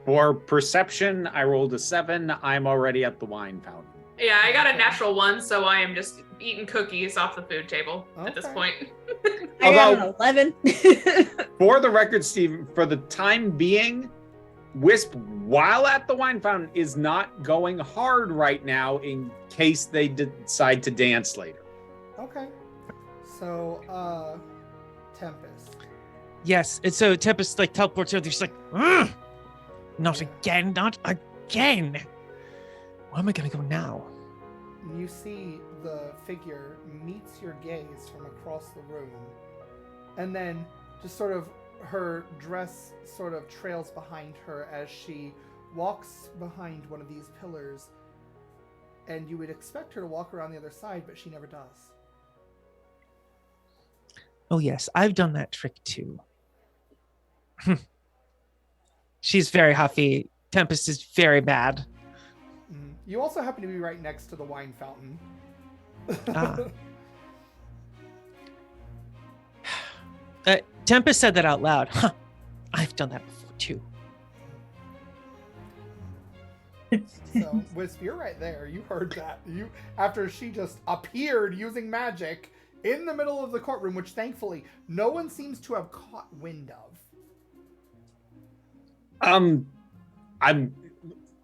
For perception, I rolled a 7. I'm already at the wine fountain. Yeah, I got a natural 1, so I am just eating cookies off the food table at this Okay. point. I got an 11. For the record, Steve, for the time being, Wisp, while at the wine fountain, is not going hard right now in case they decide to dance later. okay. So, Tempest. Yes, and so Tempest like teleports over. She's like, "Ugh! Not Yeah. again, not again. Where am I gonna go now?" You see the figure meets your gaze from across the room, and then just sort of her dress sort of trails behind her as she walks behind one of these pillars, and you would expect her to walk around the other side, but she never does. Oh yes, I've done that trick too. She's very huffy. Tempest is very mad. You also happen to be right next to the wine fountain. Ah. Tempest said that out loud. Huh. I've done that before too. So, Wisp, you're right there. You heard that. After she just appeared using magic in the middle of the courtroom, which thankfully no one seems to have caught wind of.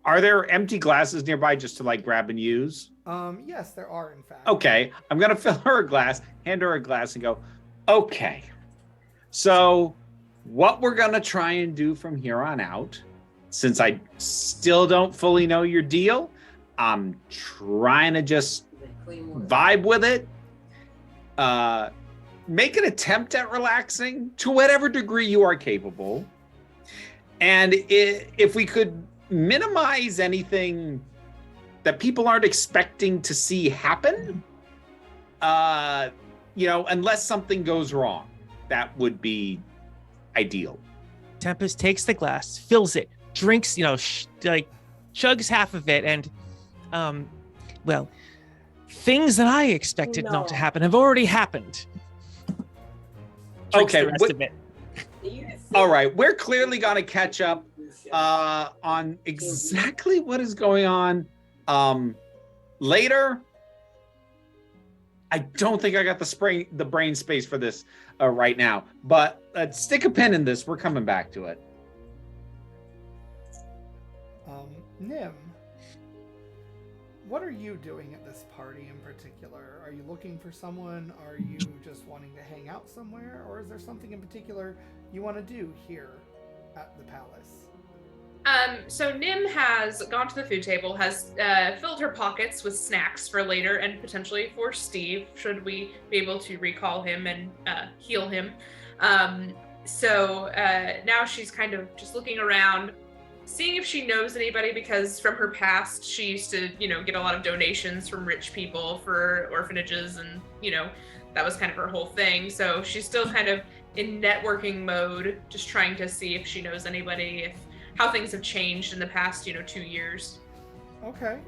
Are there empty glasses nearby just to like grab and use? Yes, there are, in fact. Okay, I'm gonna fill her a glass, hand her a glass, and go, okay. So what we're gonna try and do from here on out, since I still don't fully know your deal, I'm trying to just vibe with it. Make an attempt at relaxing to whatever degree you are capable. And if we could minimize anything that people aren't expecting to see happen, unless something goes wrong, that would be ideal. Tempest takes the glass, fills it, drinks, chugs half of it, and, things that I expected not to happen have already happened. Drinks Okay, the rest of it. All right, we're clearly gonna catch up on exactly what is going on later. I don't think I got the brain space for this right now, but stick a pin in this. We're coming back to it. Nim, what are you doing at this party in particular? Are you looking for someone? Are you just wanting to hang out somewhere? Or is there something in particular you want to do here at the palace? So Nim has gone to the food table, has filled her pockets with snacks for later and potentially for Steve, should we be able to recall him and heal him. So now she's kind of just looking around, seeing if she knows anybody, because from her past, she used to, get a lot of donations from rich people for orphanages, and, that was kind of her whole thing. So she's still kind of in networking mode, just trying to see if she knows anybody, how things have changed in the past, 2 years. Okay.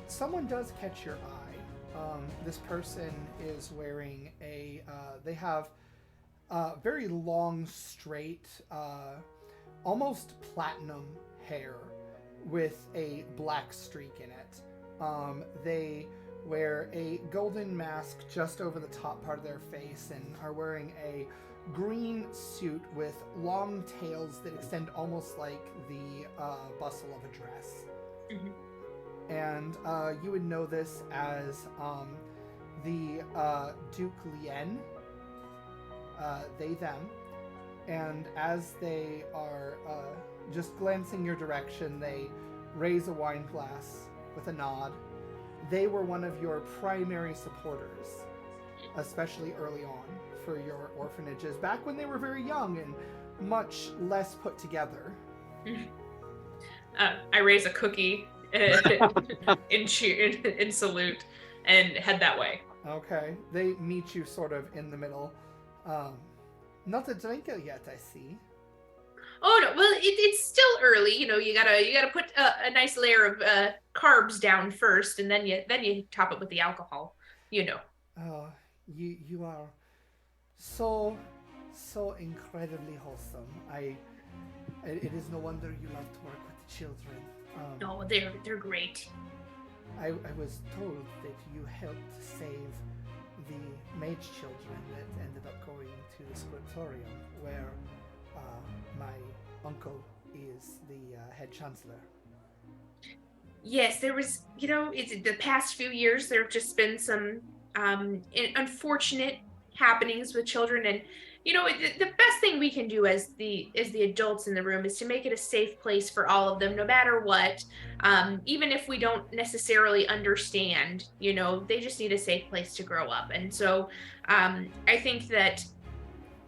Someone does catch your eye. This person is wearing they have very long, straight, almost platinum hair with a black streak in it. They wear a golden mask just over the top part of their face and are wearing a green suit with long tails that extend almost like the bustle of a dress. Mm-hmm. And you would know this as the Duke Lien, they, them. And as they are just glancing your direction, they raise a wine glass with a nod. They were one of your primary supporters, especially early on, for your orphanages, back when they were very young and much less put together. I raise a cookie in salute and head that way. Okay. They meet you sort of in the middle. Not a drinker yet, I see. Oh no, well it's still early, you gotta put a nice layer of carbs down first, and then you top it with the alcohol, Oh, you are so incredibly wholesome. It is no wonder you love to work with the children. Oh, they're great. I was told that you helped save the mage children that ended up going to the scriptorium, where my uncle is the head chancellor. Yes, there was, it's the past few years, there have just been some unfortunate happenings with children, and the best thing we can do as the adults in the room is to make it a safe place for all of them, no matter what. Even if we don't necessarily understand, they just need a safe place to grow up. And so I think that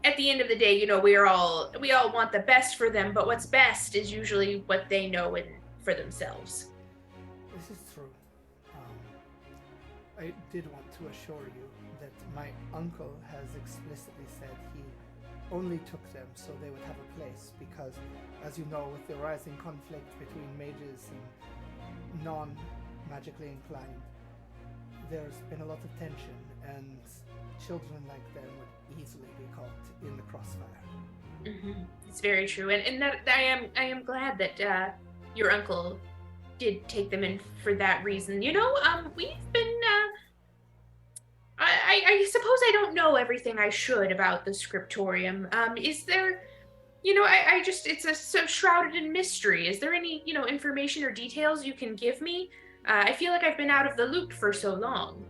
at the end of the day, we all want the best for them, but what's best is usually what they know and for themselves. This is true. I did want to assure you that my uncle has explicitly said he only took them so they would have a place, because, as you know, with the rising conflict between mages and non-magically inclined, there's been a lot of tension, and children like them would easily be caught in the crossfire. Mm-hmm. It's very true, and that I am glad that your uncle did take them in for that reason. We've been I suppose I don't know everything I should about the scriptorium. Is there, it's so shrouded in mystery. Is there any, information or details you can give me? I feel like I've been out of the loop for so long.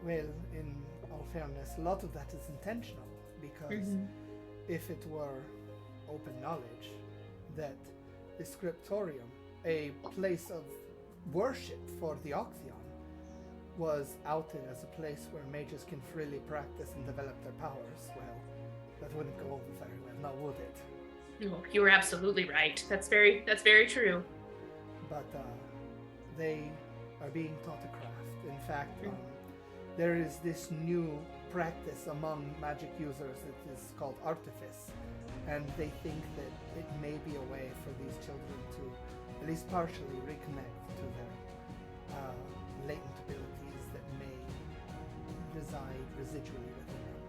Well, in all fairness, a lot of that is intentional, because if it were open knowledge that the scriptorium, a place of worship for the Oxion, was outed as a place where mages can freely practice and develop their powers, well, that wouldn't go over very well, now would it? No, you were absolutely right. That's very true. But they are being taught a craft. In fact, there is this new practice among magic users that is called artifice, and they think that it may be a way for these children to at least partially reconnect to their latent abilities that may reside residually within them.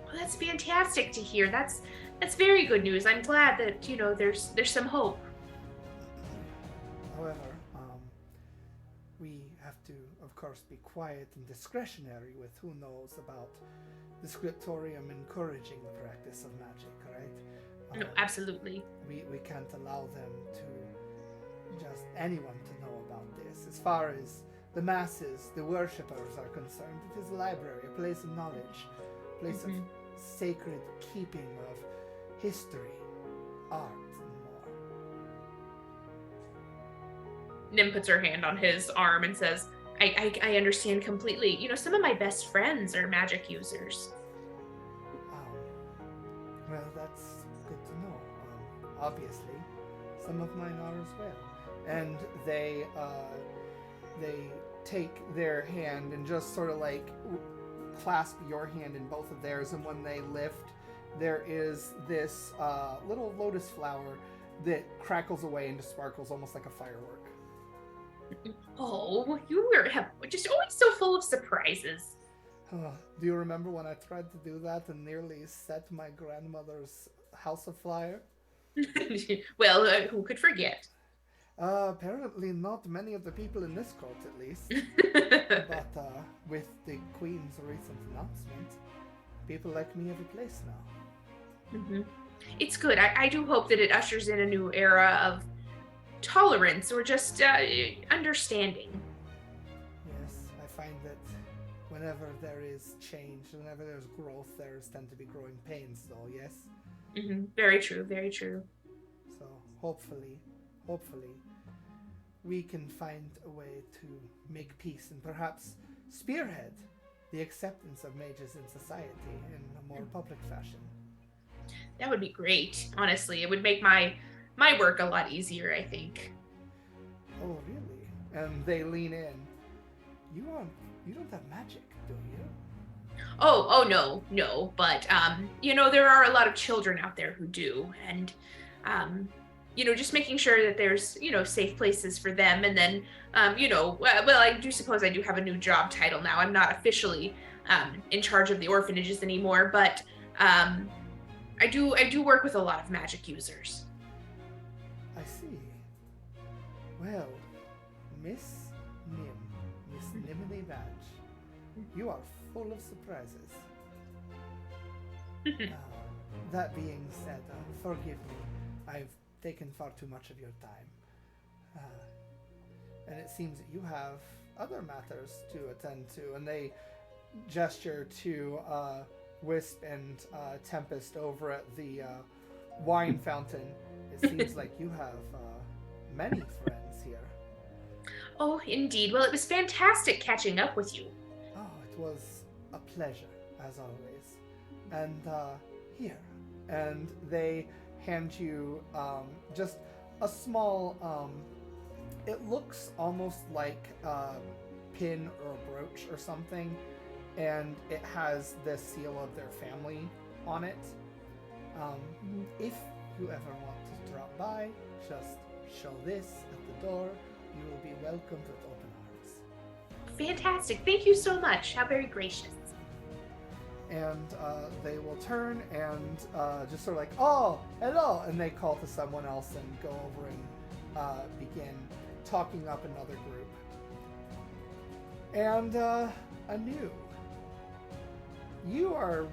Well, that's fantastic to hear. That's very good news. I'm glad that there's some hope. However, we have to, of course, be quiet and discretionary with who knows about the scriptorium encouraging the practice of magic, right? No, absolutely. We can't allow them to just anyone to know about this. As far as the masses, the worshippers are concerned, it is a library, a place of knowledge, a place of sacred keeping of history, art, and more. Nim puts her hand on his arm and says, I understand completely. You know, some of my best friends are magic users. Well, that's good to know. Obviously, some of mine are as well. And they take their hand and just sort of like clasp your hand in both of theirs, and when they lift, there is this little lotus flower that crackles away into sparkles almost like a firework. Oh, you are just always so full of surprises. Do you remember when I tried to do that and nearly set my grandmother's house afire? Well, who could forget? Apparently not many of the people in this court, at least. But with the Queen's recent announcement, people like me have a place now. It's good. I do hope that it ushers in a new era of tolerance or just understanding. Yes, I find that whenever there is change, whenever there's growth, there's tend to be growing pains, though, yes? Very true, very true. So hopefully, we can find a way to make peace and perhaps spearhead the acceptance of mages in society in a more public fashion. That would be great, honestly. It would make my work a lot easier, I think. Oh, really? And they lean in. You don't have magic, do you? Oh no. But you know, there are a lot of children out there who do, and you know, just making sure that there's, you know, safe places for them, and then you know, well, I do suppose I do have a new job title now. I'm not officially in charge of the orphanages anymore, but I do work with a lot of magic users. I see. Well, Miss Nimini Badge, you are full of surprises. That being said, forgive me. I've taken far too much of your time. And it seems that you have other matters to attend to. And they gesture to Wisp and Tempest over at the wine fountain. It seems like you have many friends here. Oh, indeed. Well, it was fantastic catching up with you. Oh, it was a pleasure, as always. And here. And they hand you just a small, it looks almost like a pin or a brooch or something. And it has the seal of their family on it. If you ever want to drop by, just show this at the door. You will be welcomed with open arms. Fantastic. Thank you so much. How very gracious. And they will turn and just sort of like, oh, hello, and they call to someone else and go over and begin talking up another group. And Anu, you are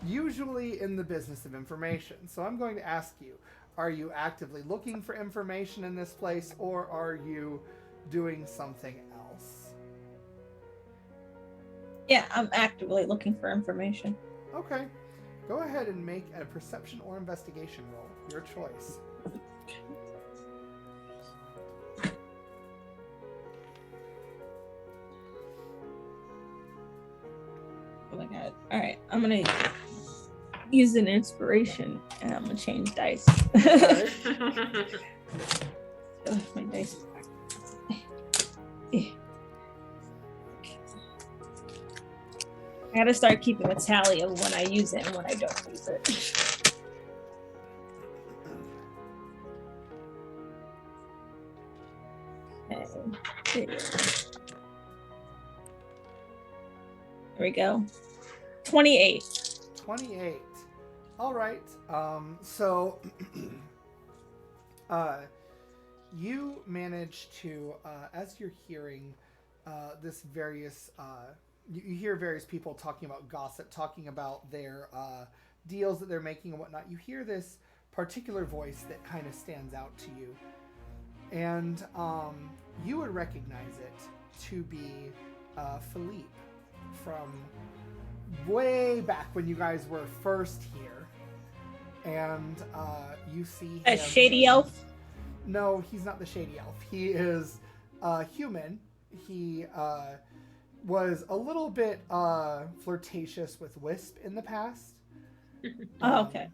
usually in the business of information, so I'm going to ask you, are you actively looking for information in this place, or are you doing something else? Yeah, I'm actively looking for information. Okay. Go ahead and make a perception or investigation roll. Your choice. Oh my god. Alright, I'm gonna use an inspiration and I'm gonna change dice. Okay. Oh, my dice is back. I gotta start keeping a tally of when I use it and when I don't use it. Okay. There we go. 28. 28. All right. So you manage to, as you're hearing this various, you hear various people talking about gossip, talking about their deals that they're making and whatnot, you hear this particular voice that kind of stands out to you. And you would recognize it to be Philippe from way back when you guys were first here. And you see A him. shady elf? No, he's not the shady elf. He is human. He was a little bit flirtatious with Wisp in the past. Oh, okay.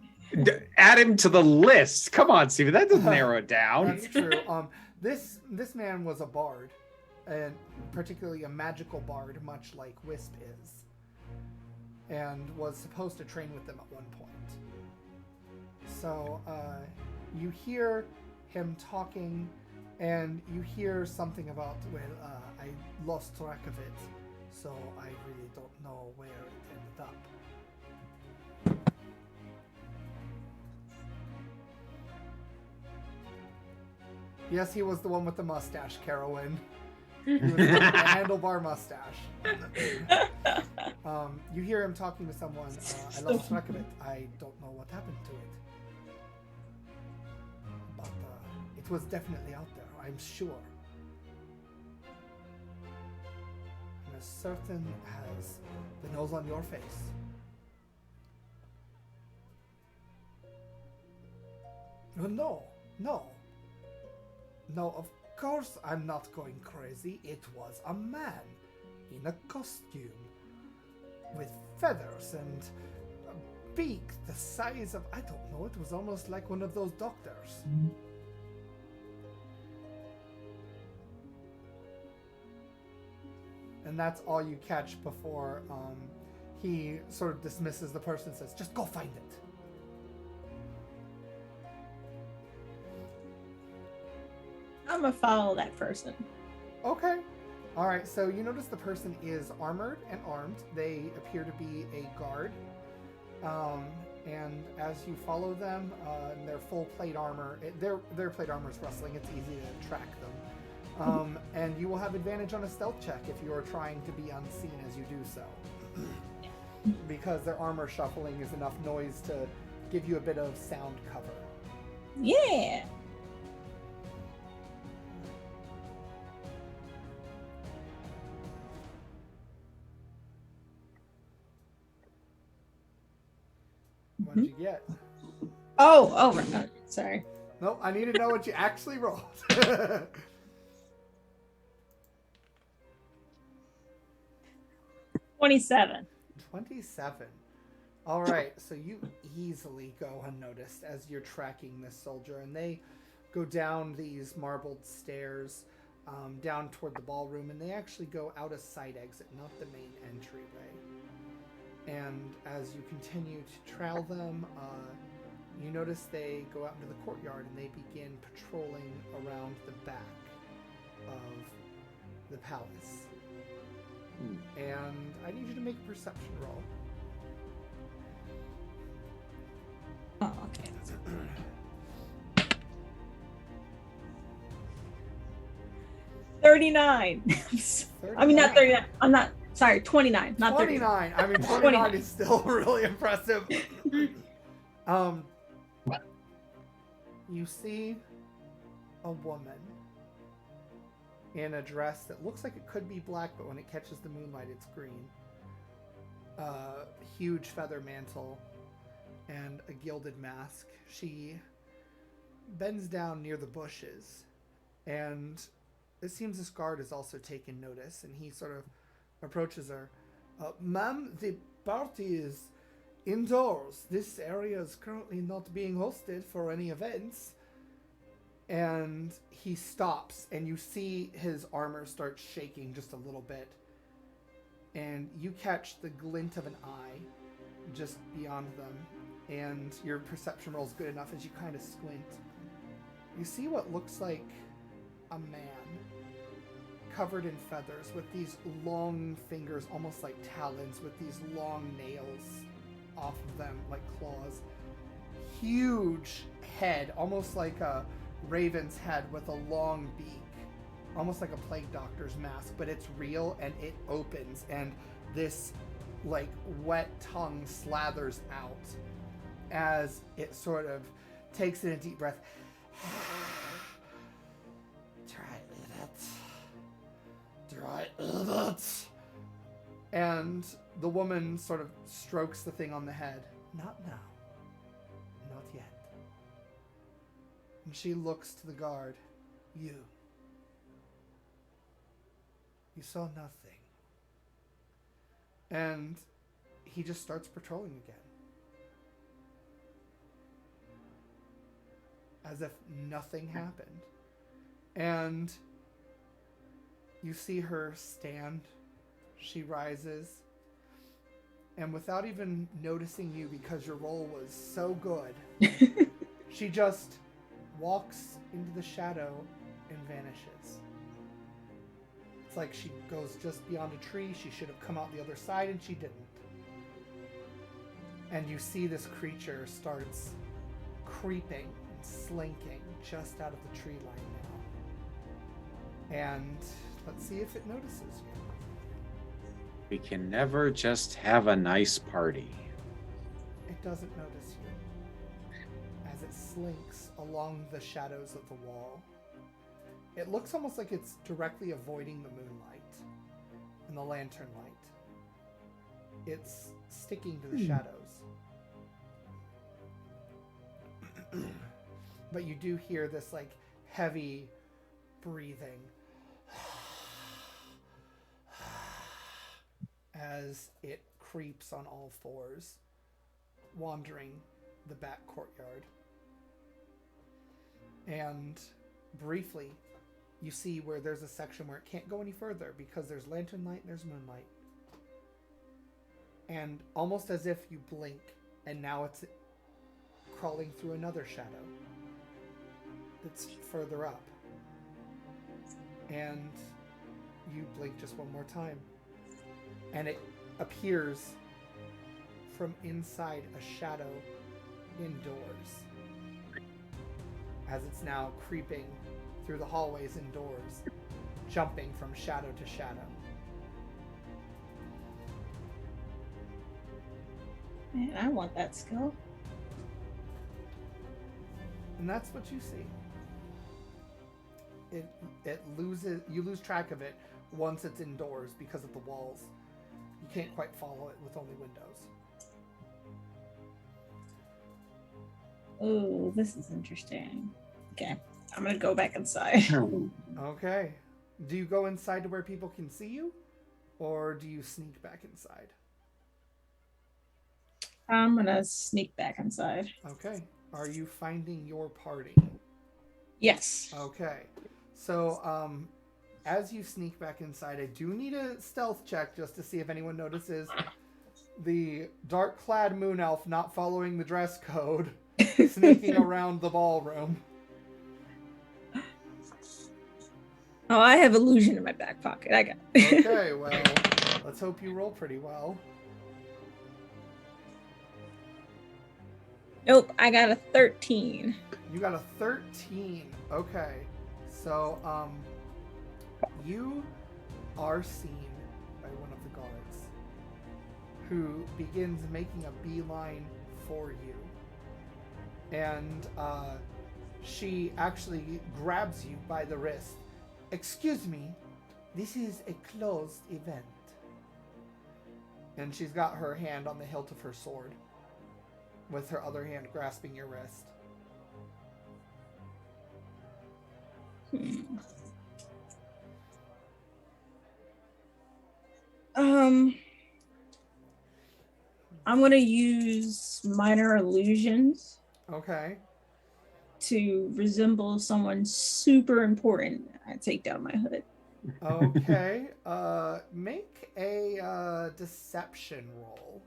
Add him to the list. Come on, Steven. That doesn't narrow it down. That's true. This man was a bard, and particularly a magical bard, much like Wisp is, and was supposed to train with them at one point. So you hear him talking, and you hear something about, well, I lost track of it, so I really don't know where it ended up. Yes, he was the one with the mustache, Carolyn. He was the handlebar mustache. You hear him talking to someone. I lost track of it. I don't know what happened to it. But it was definitely out there, I'm sure. And as certain as the nose on your face. No. No, of course I'm not going crazy. It was a man in a costume with feathers and a beak the size of, I don't know, it was almost like one of those doctors. And that's all you catch before he sort of dismisses the person and says, just go find it. I'm gonna follow that person. Okay. All right. So you notice the person is armored and armed. They appear to be a guard. And as you follow them, in their full plate armor, their plate armor is rustling. It's easy to track them. And you will have advantage on a stealth check if you are trying to be unseen as you do so, because their armor shuffling is enough noise to give you a bit of sound cover. Yeah. What did you get? Oh, right. Sorry. Nope, I need to know what you actually rolled. 27. 27. All right, so you easily go unnoticed as you're tracking this soldier, and they go down these marbled stairs down toward the ballroom, and they actually go out a side exit, not the main entryway. And as you continue to trail them, you notice they go out into the courtyard and they begin patrolling around the back of the palace. And I need you to make a perception roll. Oh, okay. 39. I mean, not 39. I'm not. Sorry, 29. Not 29. 39. I mean, 29 is still really impressive. You see a woman in a dress that looks like it could be black, but when it catches the moonlight, it's green. Huge feather mantle and a gilded mask. She bends down near the bushes, and it seems this guard has also taken notice, and he sort of approaches her. Ma'am, the party is indoors. This area is currently not being hosted for any events. And he stops, and you see his armor start shaking just a little bit. And you catch the glint of an eye just beyond them. And your perception roll is good enough as you kind of squint. You see what looks like a man covered in feathers with these long fingers, almost like talons, with these long nails off of them like claws. Huge head, almost like a raven's head with a long beak, almost like a plague doctor's mask, but it's real, and it opens, and this like wet tongue slathers out, as it sort of takes in a deep breath. Try it. And the woman sort of strokes the thing on the head. Not now. Not yet. And she looks to the guard. You saw nothing. And he just starts patrolling again. As if nothing happened. And you see her stand. She rises. And without even noticing you because your roll was so good, she just walks into the shadow and vanishes. It's like she goes just beyond a tree. She should have come out the other side and she didn't. And you see this creature starts creeping and slinking just out of the tree line now. And let's see if it notices you. We can never just have a nice party. It doesn't notice you as it slinks along the shadows of the wall. It looks almost like it's directly avoiding the moonlight and the lantern light. It's sticking to the shadows. But you do hear this like heavy breathing as it creeps on all fours, wandering the back courtyard. And briefly, you see where there's a section where it can't go any further because there's lantern light and there's moonlight. And almost as if you blink, and now it's crawling through another shadow that's further up. And you blink just one more time. And it appears from inside a shadow indoors. As it's now creeping through the hallways indoors, jumping from shadow to shadow. Man, I want that skill. And that's what you see. You lose track of it once it's indoors because of the walls. You can't quite follow it with only windows. Oh, this is interesting. Okay, I'm gonna go back inside. Okay. Do you go inside to where people can see you? Or do you sneak back inside? I'm gonna sneak back inside. Okay. Are you finding your party? Yes. Okay. So, as you sneak back inside, I do need a stealth check just to see if anyone notices the dark-clad moon elf not following the dress code, sneaking around the ballroom. Oh, I have illusion in my back pocket. I got it. Okay, well, let's hope you roll pretty well. Nope, I got a 13. You got a 13. Okay. So, you are seen by one of the guards who begins making a beeline for you. And she actually grabs you by the wrist. Excuse me, this is a closed event. And she's got her hand on the hilt of her sword, with her other hand grasping your wrist. I'm gonna use minor illusions Okay. to resemble someone super important. I take down my hood. Okay. Make a deception roll.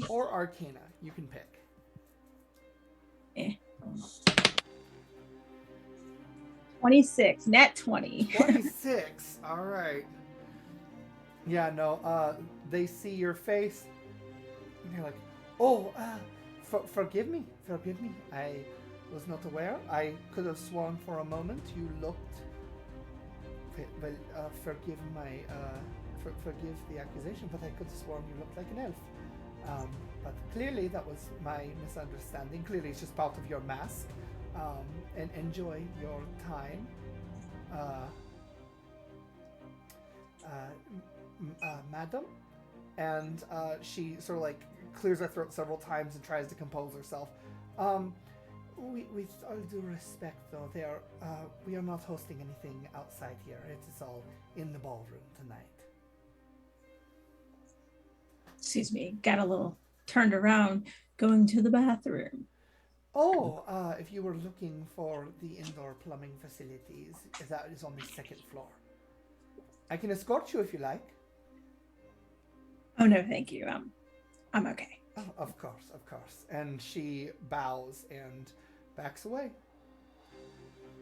Or Arcana. You can pick. 26, net 20. 26. All right. Yeah, no, they see your face. And they're like, oh, forgive me. Forgive me. I was not aware. I could have sworn for a moment you looked... Well, forgive the accusation, but I could have sworn you looked like an elf. But clearly that was my misunderstanding. Clearly it's just part of your mask. And enjoy your time. Madam? And she sort of like clears her throat several times and tries to compose herself. With all due respect, though, we are not hosting anything outside here. It is all in the ballroom tonight. Excuse me, got a little turned around going to the bathroom. Oh, if you were looking for the indoor plumbing facilities, that is on the second floor. I can escort you if you like. Oh no, thank you. I'm okay. Oh, of course, of course. And she bows and backs away.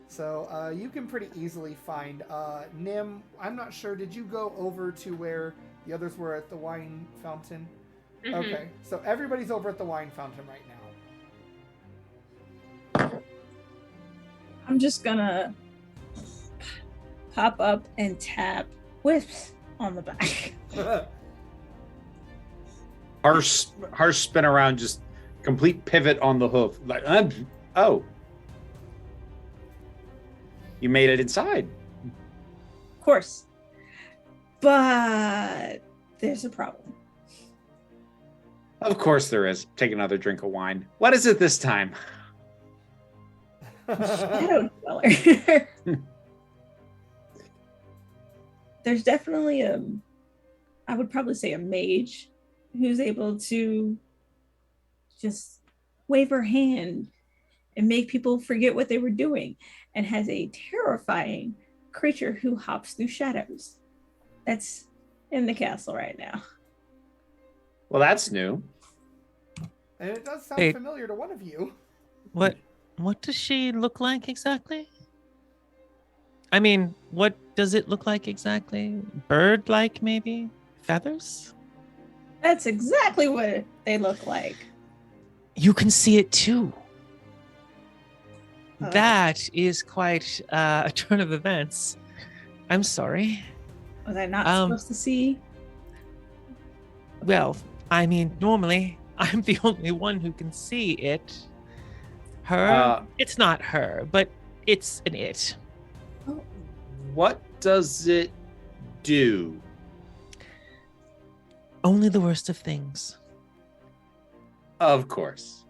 So you can pretty easily find Nim. I'm not sure. Did you go over to where the others were at the wine fountain? Mhm. Okay, so everybody's over at the wine fountain right now. I'm just gonna pop up and tap Wisps on the back. Harsh spin around, just complete pivot on the hoof. Like, oh, you made it inside. Of course. But there's a problem. Of course there is. Take another drink of wine. What is it this time? Shadow Dweller. There's definitely I would probably say a mage who's able to just wave her hand and make people forget what they were doing, and has a terrifying creature who hops through shadows. That's in the castle right now. Well, that's new. And it does sound Hey. familiar to one of you. What does she look like exactly? I mean, what does it look like exactly? Bird-like, maybe? Feathers? That's exactly what they look like. You can see it too. Oh. That is quite a turn of events. I'm sorry. Was I not Um, supposed to see? Well, I mean, normally I'm the only one who can see it. Her? It's not her, but it's an it. What does it do? Only the worst of things. Of course.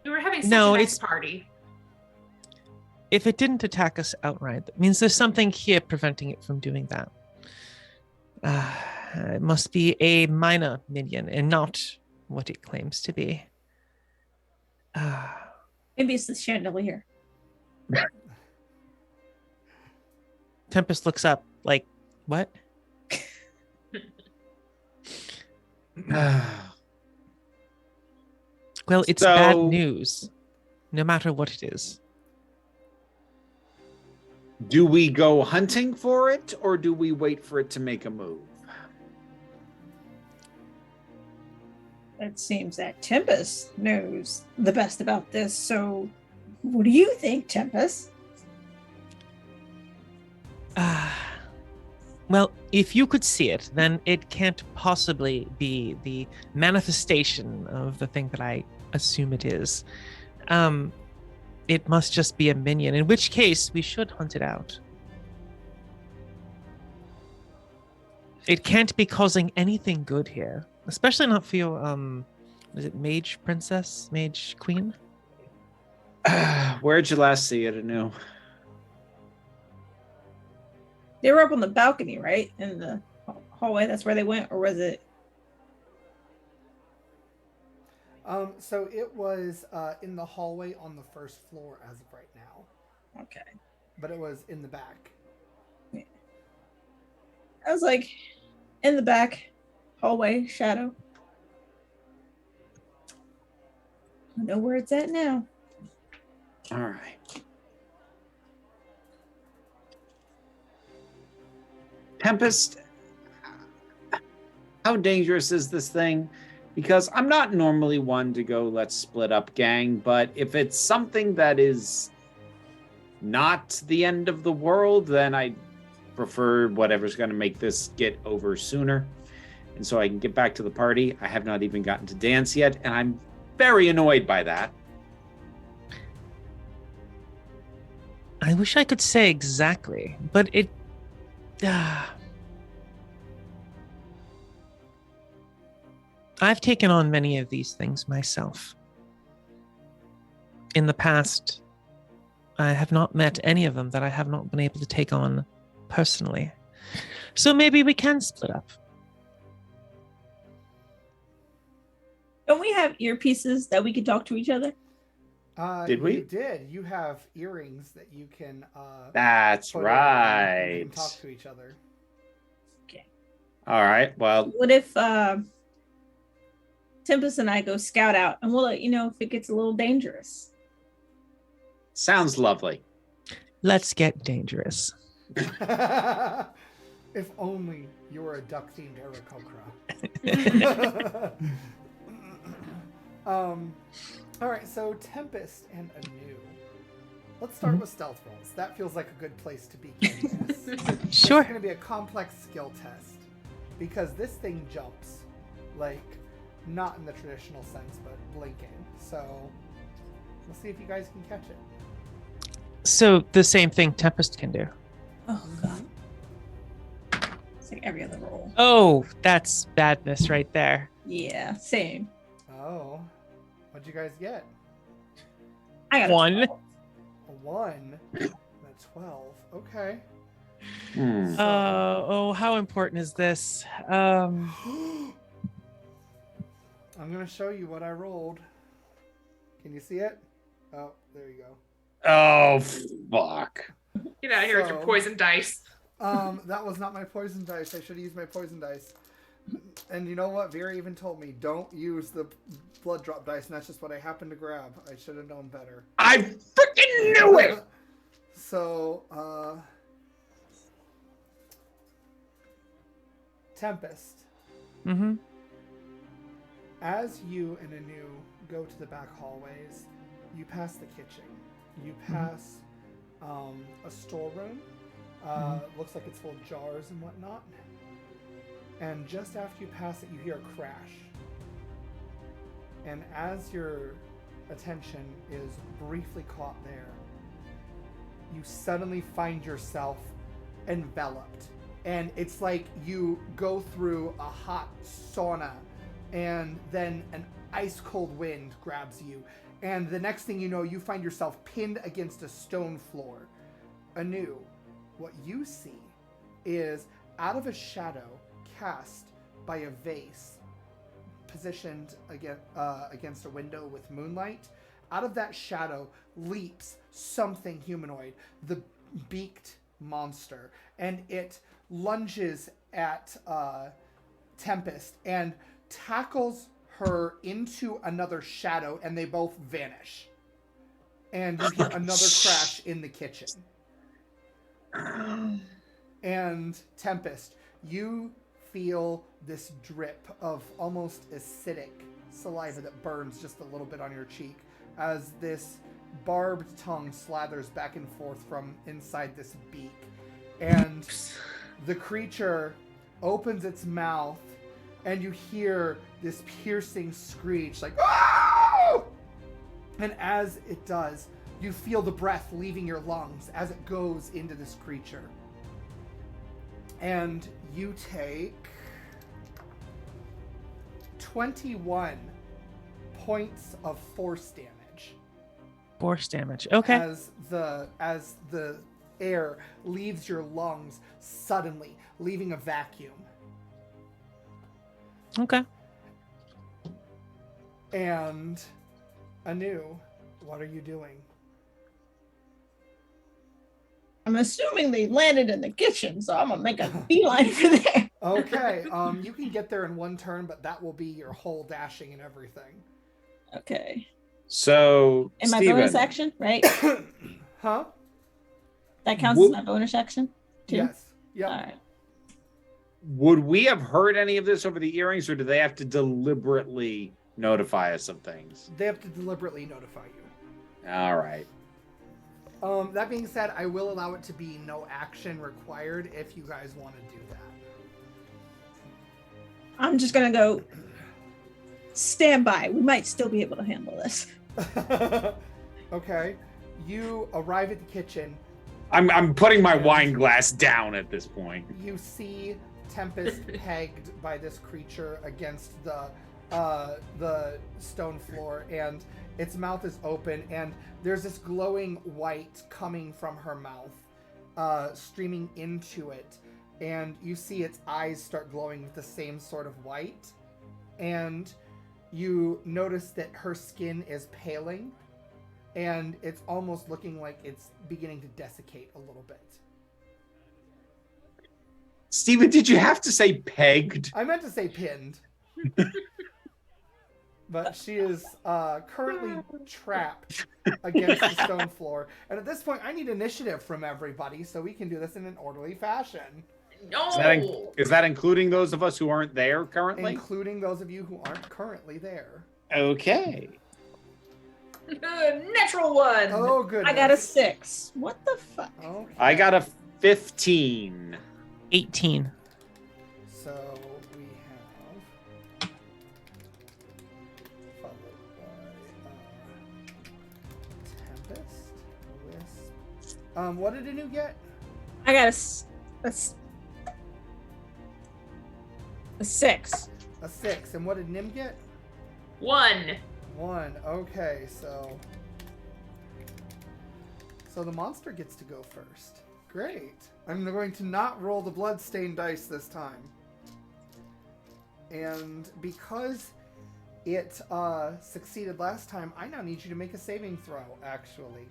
We were having such No, a nice it's- party. If it didn't attack us outright, that means there's something here preventing it from doing that. It must be a minor minion and not what it claims to be. Maybe it's the chandelier. Tempest looks up like, what? Well, it's bad So- news, no matter what it is. Do we go hunting for it, or do we wait for it to make a move? It seems that Tempest knows the best about this. So, what do you think, Tempest? Well, if you could see it, then it can't possibly be the manifestation of the thing that I assume it is. It must just be a minion, in which case we should hunt it out. It can't be causing anything good here, especially not for your, is it Mage Princess? Mage Queen? Where'd you last see it, Anu? They were up on the balcony, right? In the hallway. That's where they went, or was it? So it was in the hallway on the first floor as of right now, Okay. but it was in the back. I was like, in the back hallway, shadow. I know where it's at now. All right. Tempest, how dangerous is this thing? Because I'm not normally one to go, let's split up, gang, but if it's something that is not the end of the world, then I prefer whatever's going to make this get over sooner. and so I can get back to the party. I have not even gotten to dance yet, and I'm very annoyed by that. I wish I could say exactly, but it... I've taken on many of these things myself. In the past, I have not met any of them that I have not been able to take on personally. So maybe we can split up. Don't we have earpieces that we could talk to each other? Did we? You did. You have earrings that you can. That's put in and right. you can talk to each other. Okay. All right. Well, What if Tempest and I go scout out, and we'll let you know if it gets a little dangerous. sounds lovely. Let's get dangerous. If only you were a duck-themed Aarakocra. All right, so Tempest and Anu. Let's start with stealth rolls. That feels like a good place to begin this. Sure. It's going to be a complex skill test because this thing jumps, like, not in the traditional sense, but blinking. So we'll see if you guys can catch it. So the same thing Tempest can do. Oh god. It's like every other roll. Oh, that's badness right there. Yeah, same. Oh, what'd you guys get? I got a 1. 12. A 1 and a 12. Okay. Hmm. Oh, how important is this? I'm gonna show you what I rolled. Can you see it? Oh, there you go. Oh, fuck. Get out of here with your So- poison dice. That was not my poison dice. I should have used my poison dice. And you know what? Vera even told me, don't use the blood drop dice, and that's just what I happened to grab. I should have known better. I freaking knew it! So, Tempest. Mm-hmm. As you and Anu go to the back hallways, you pass the kitchen. You pass a storeroom. Looks like it's full of jars and whatnot. And just after you pass it, you hear a crash. And as your attention is briefly caught there, you suddenly find yourself enveloped. And it's like you go through a hot sauna, and then an ice cold wind grabs you. And the next thing you know, you find yourself pinned against a stone floor. Anu, what you see is out of a shadow cast by a vase positioned against a window with moonlight. Out of that shadow leaps something humanoid, the beaked monster, and it lunges at Tempest and tackles her into another shadow, and they both vanish. And you hear another crash in the kitchen. And Tempest, you feel this drip of almost acidic saliva that burns just a little bit on your cheek as this barbed tongue slathers back and forth from inside this beak. And the creature opens its mouth, and you hear this piercing screech like, "Oh!" And as it does, you feel the breath leaving your lungs as it goes into this creature. And you take 21 points of force damage. Force damage. Okay. As the air leaves your lungs suddenly, leaving a vacuum. Okay. And Anu, what are you doing? I'm assuming they landed in the kitchen, so I'm gonna make a beeline for there. Okay, you can get there in one turn, but that will be your whole dashing and everything. Okay. So, And my Steven, bonus action, right? Huh? That counts as my bonus action, too? Yes. Yep. All right. would we have heard any of this over the earrings, or do they have to deliberately notify us of things? They have to deliberately notify you. All right. That being said, I will allow it to be no action required if you guys want to do that. I'm just gonna go stand by. We might still be able to handle this. Okay. You arrive at the kitchen. I'm putting my wine glass down at this point. You see Tempest pegged by this creature against the stone floor, and its mouth is open, and there's this glowing white coming from her mouth, streaming into it, and you see its eyes start glowing with the same sort of white, and you notice that her skin is paling, and it's almost looking like it's beginning to desiccate a little bit. Steven, did you have to say pegged? I meant to say pinned. But she is currently trapped against the stone floor. And at this point, I need initiative from everybody so we can do this in an orderly fashion. No. Is that including those of us who aren't there currently? Including those of you who aren't currently there. Okay. Natural one. Oh, goodness. I got a 6. What the fuck? Okay. I got a 15. 18. So we have... followed by Tempest, Wisp. What did Anu get? I got a 6. A 6. And what did Nim get? 1. 1. Okay, so the monster gets to go first. Great. I'm going to not roll the bloodstained dice this time. And because it succeeded last time, I now need you to make a saving throw, actually.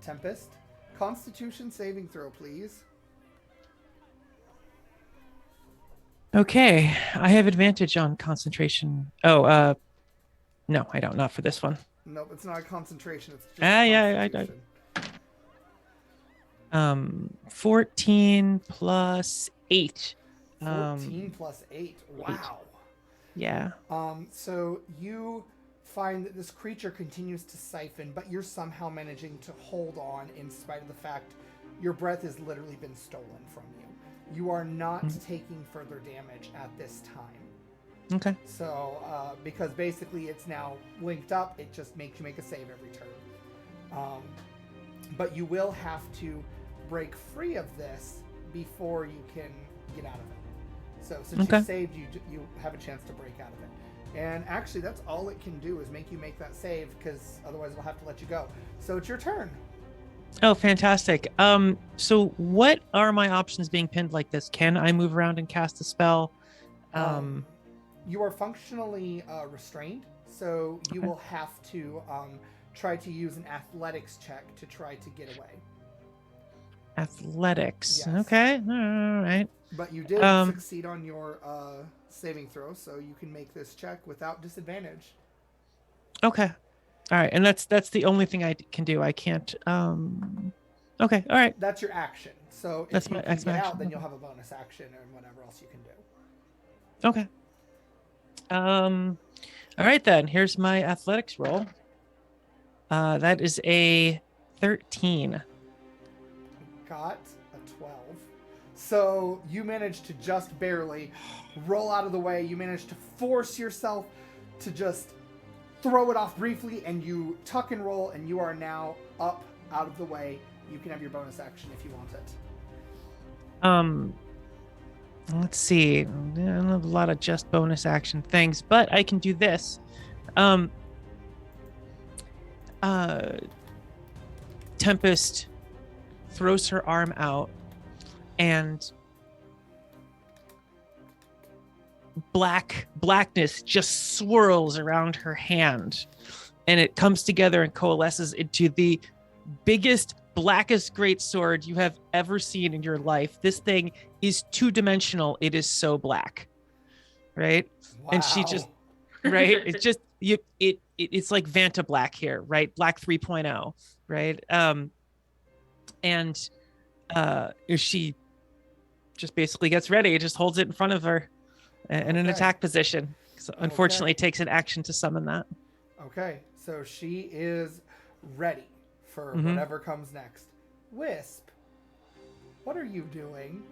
Tempest. Constitution saving throw, please. Okay, I have advantage on concentration. Oh, no, I don't. Not for this one. Nope, it's not a concentration. It's just Yeah, Constitution. 14 plus 8. 14 plus 8. Wow. Yeah. So you find that this creature continues to siphon, but you're somehow managing to hold on in spite of the fact your breath has literally been stolen from you. You are not taking further damage at this time. Okay. So, because basically it's now linked up, it just makes you make a save every turn. But you will have to break free of this before you can get out of it. So since you saved, you have a chance to break out of it. And actually, that's all it can do is make you make that save, because otherwise we'll have to let you go. So it's your turn. Oh, fantastic. So what are my options being pinned like this? Can I move around and cast a spell? You are functionally restrained, so you will have to try to use an athletics check to try to get away. Athletics. Yes. Okay. All right. But you did succeed on your saving throw, so you can make this check without disadvantage. Okay. All right. And that's the only thing I can do. I can't. Okay. All right. That's your action. So if That's you my- can that's get my out, action. then you'll have a bonus action and whatever else you can do. Okay. All right then. Here's my athletics roll. That is a 13. Got a 12. So you managed to just barely roll out of the way. You managed to force yourself to just throw it off briefly, and you tuck and roll, and you are now up out of the way. You can have your bonus action if you want it. Let's see. I don't have a lot of just bonus action things, but I can do this. Tempest throws her arm out, and blackness just swirls around her hand, and it comes together and coalesces into the biggest, blackest greatsword you have ever seen in your life. This thing is two-dimensional. It is so black, right? Wow. And she just, right? It's just it's like Vanta Black here, right? Black 3.0, right? And she just basically gets ready. It just holds it in front of her in an attack position. So unfortunately, it takes an action to summon that. Okay, so she is ready for whatever comes next. Wisp, what are you doing?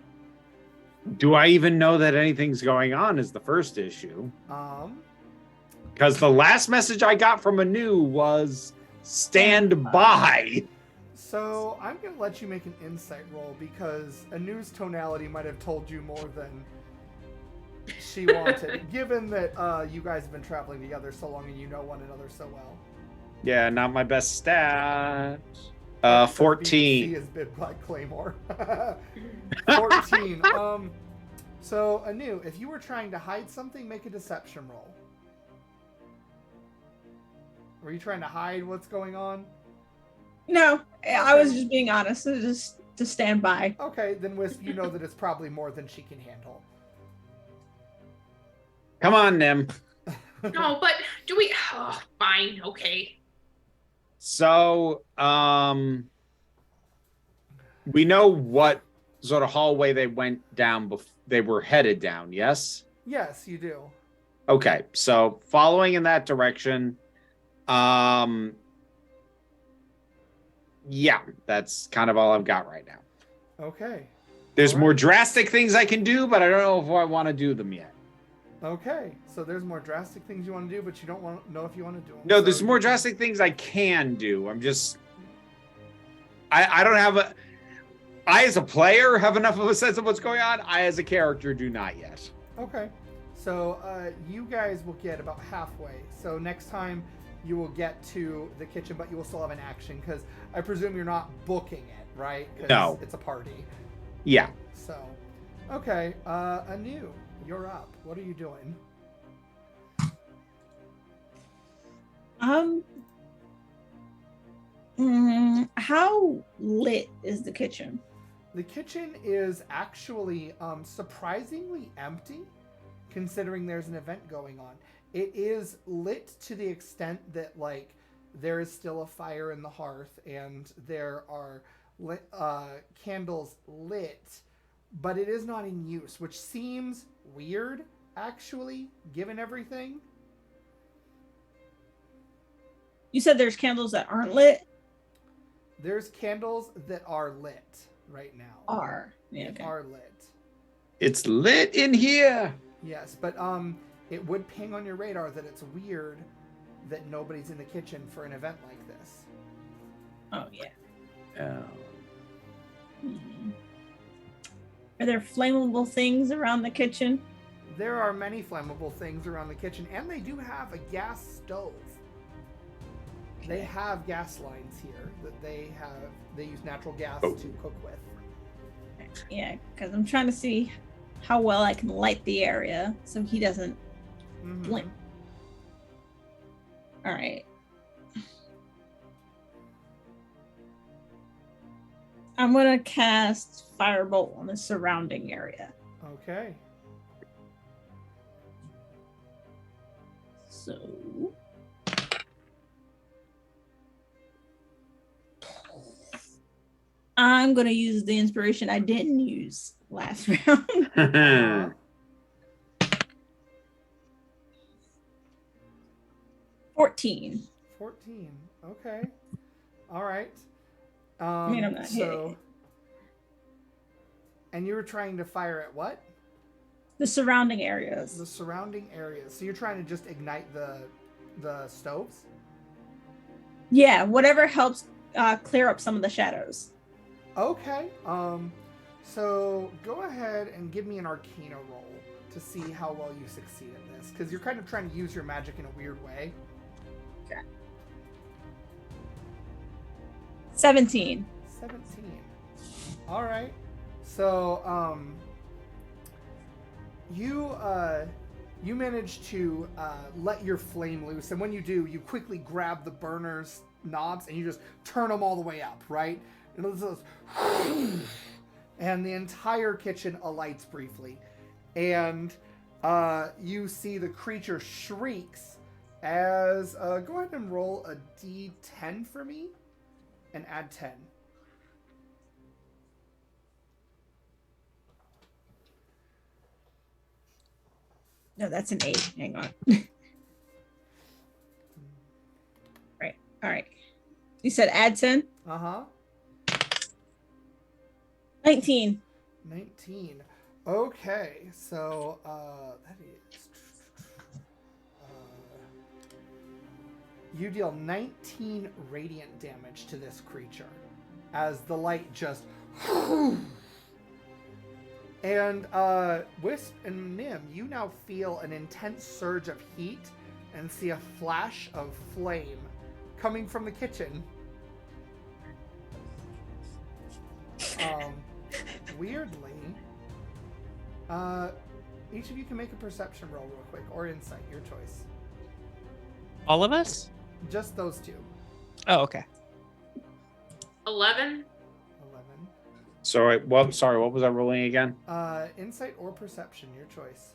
Do I even know that anything's going on is the first issue. Um, Because the last message I got from Anu was stand by. so I'm going to let you make an insight roll because Anu's tonality might have told you more than she wanted, given that you guys have been traveling together so long and you know one another so well. Yeah, not my best stat. Except 14. BBC is Big Black Claymore. 14. So Anu, if you were trying to hide something, make a deception roll. Were you trying to hide what's going on? No, I was just being honest. Just to stand by. Okay, then Wisp, you know that it's probably more than she can handle. Come on, Nim. No, but do we? Oh, fine. Okay. So, we know what sort of hallway they went down. They were headed down. Yes. Yes, you do. Okay, so following in that direction. Yeah, that's kind of all I've got right now. Okay. There's All more right. drastic things I can do, but I don't know if I want to do them yet. Okay, so there's more drastic things you want to do, but you don't want to know if you want to do them. No, So there's more drastic things I can do. I'm just, I don't have I as a player have enough of a sense of what's going on. I as a character do not yet. Okay, so you guys will get about halfway. So next time you will get to the kitchen, but you will still have an action because I presume you're not booking it, right? 'Cause No. it's a party. Yeah. So, okay, Anu, you're up. What are you doing? How lit is the kitchen? The kitchen is actually surprisingly empty, considering there's an event going on. It is lit to the extent that, like, there is still a fire in the hearth and there are candles lit, but it is not in use, which seems weird, actually, given everything. You said there's candles that aren't lit? There's candles that are lit right now. Yeah, okay. Are lit. It's lit in here. Yes, but it would ping on your radar that it's weird that nobody's in the kitchen for an event like this. Oh, yeah. Oh. Are there flammable things around the kitchen? There are many flammable things around the kitchen, and they do have a gas stove. They have gas lines here that they use natural gas to cook with. Yeah, because I'm trying to see how well I can light the area so he doesn't blink. All right. I'm going to cast Firebolt on the surrounding area. Okay. So... I'm going to use the inspiration I didn't use last round. 14. 14. Okay. All right. I mean, I'm not hitting. And you were trying to fire at what? The surrounding areas. The surrounding areas. So you're trying to just ignite the stoves? Yeah, whatever helps clear up some of the shadows. Okay. So go ahead and give me an Arcana roll to see how well you succeed at this, because you're kind of trying to use your magic in a weird way. Okay. 17. 17. All right. So you manage to let your flame loose, and when you do, you quickly grab the burner's knobs and you just turn them all the way up, right? And it goes, and the entire kitchen alights briefly, and you see the creature shrieks as go ahead and roll a d10 for me and add 10. No, that's an 8. Hang on. Right. All right. You said add 10? Uh-huh. 19. 19. Okay, so that is you deal 19 radiant damage to this creature as the light just and Wisp and Nim, you now feel an intense surge of heat and see a flash of flame coming from the kitchen. Weirdly, each of you can make a perception roll real quick, or insight, your choice. All of us? Just those two. Oh, okay. 11. 11. Sorry, what was I rolling again? Insight or perception, your choice.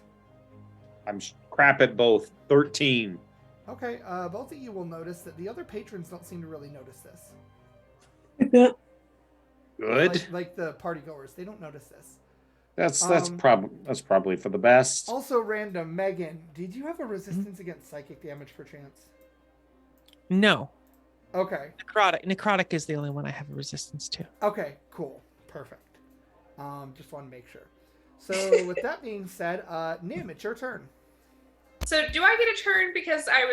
I'm crap at both. 13. Okay, both of you will notice that the other patrons don't seem to really notice this. Good. Like the party goers, they don't notice this. That's probably for the best. Also random, Megan, did you have a resistance against psychic damage perchance? No. Okay. Necrotic is the only one I have a resistance to. Okay, cool. Perfect. Just want to make sure. So with that being said, Nim, it's your turn. So do I get a turn because I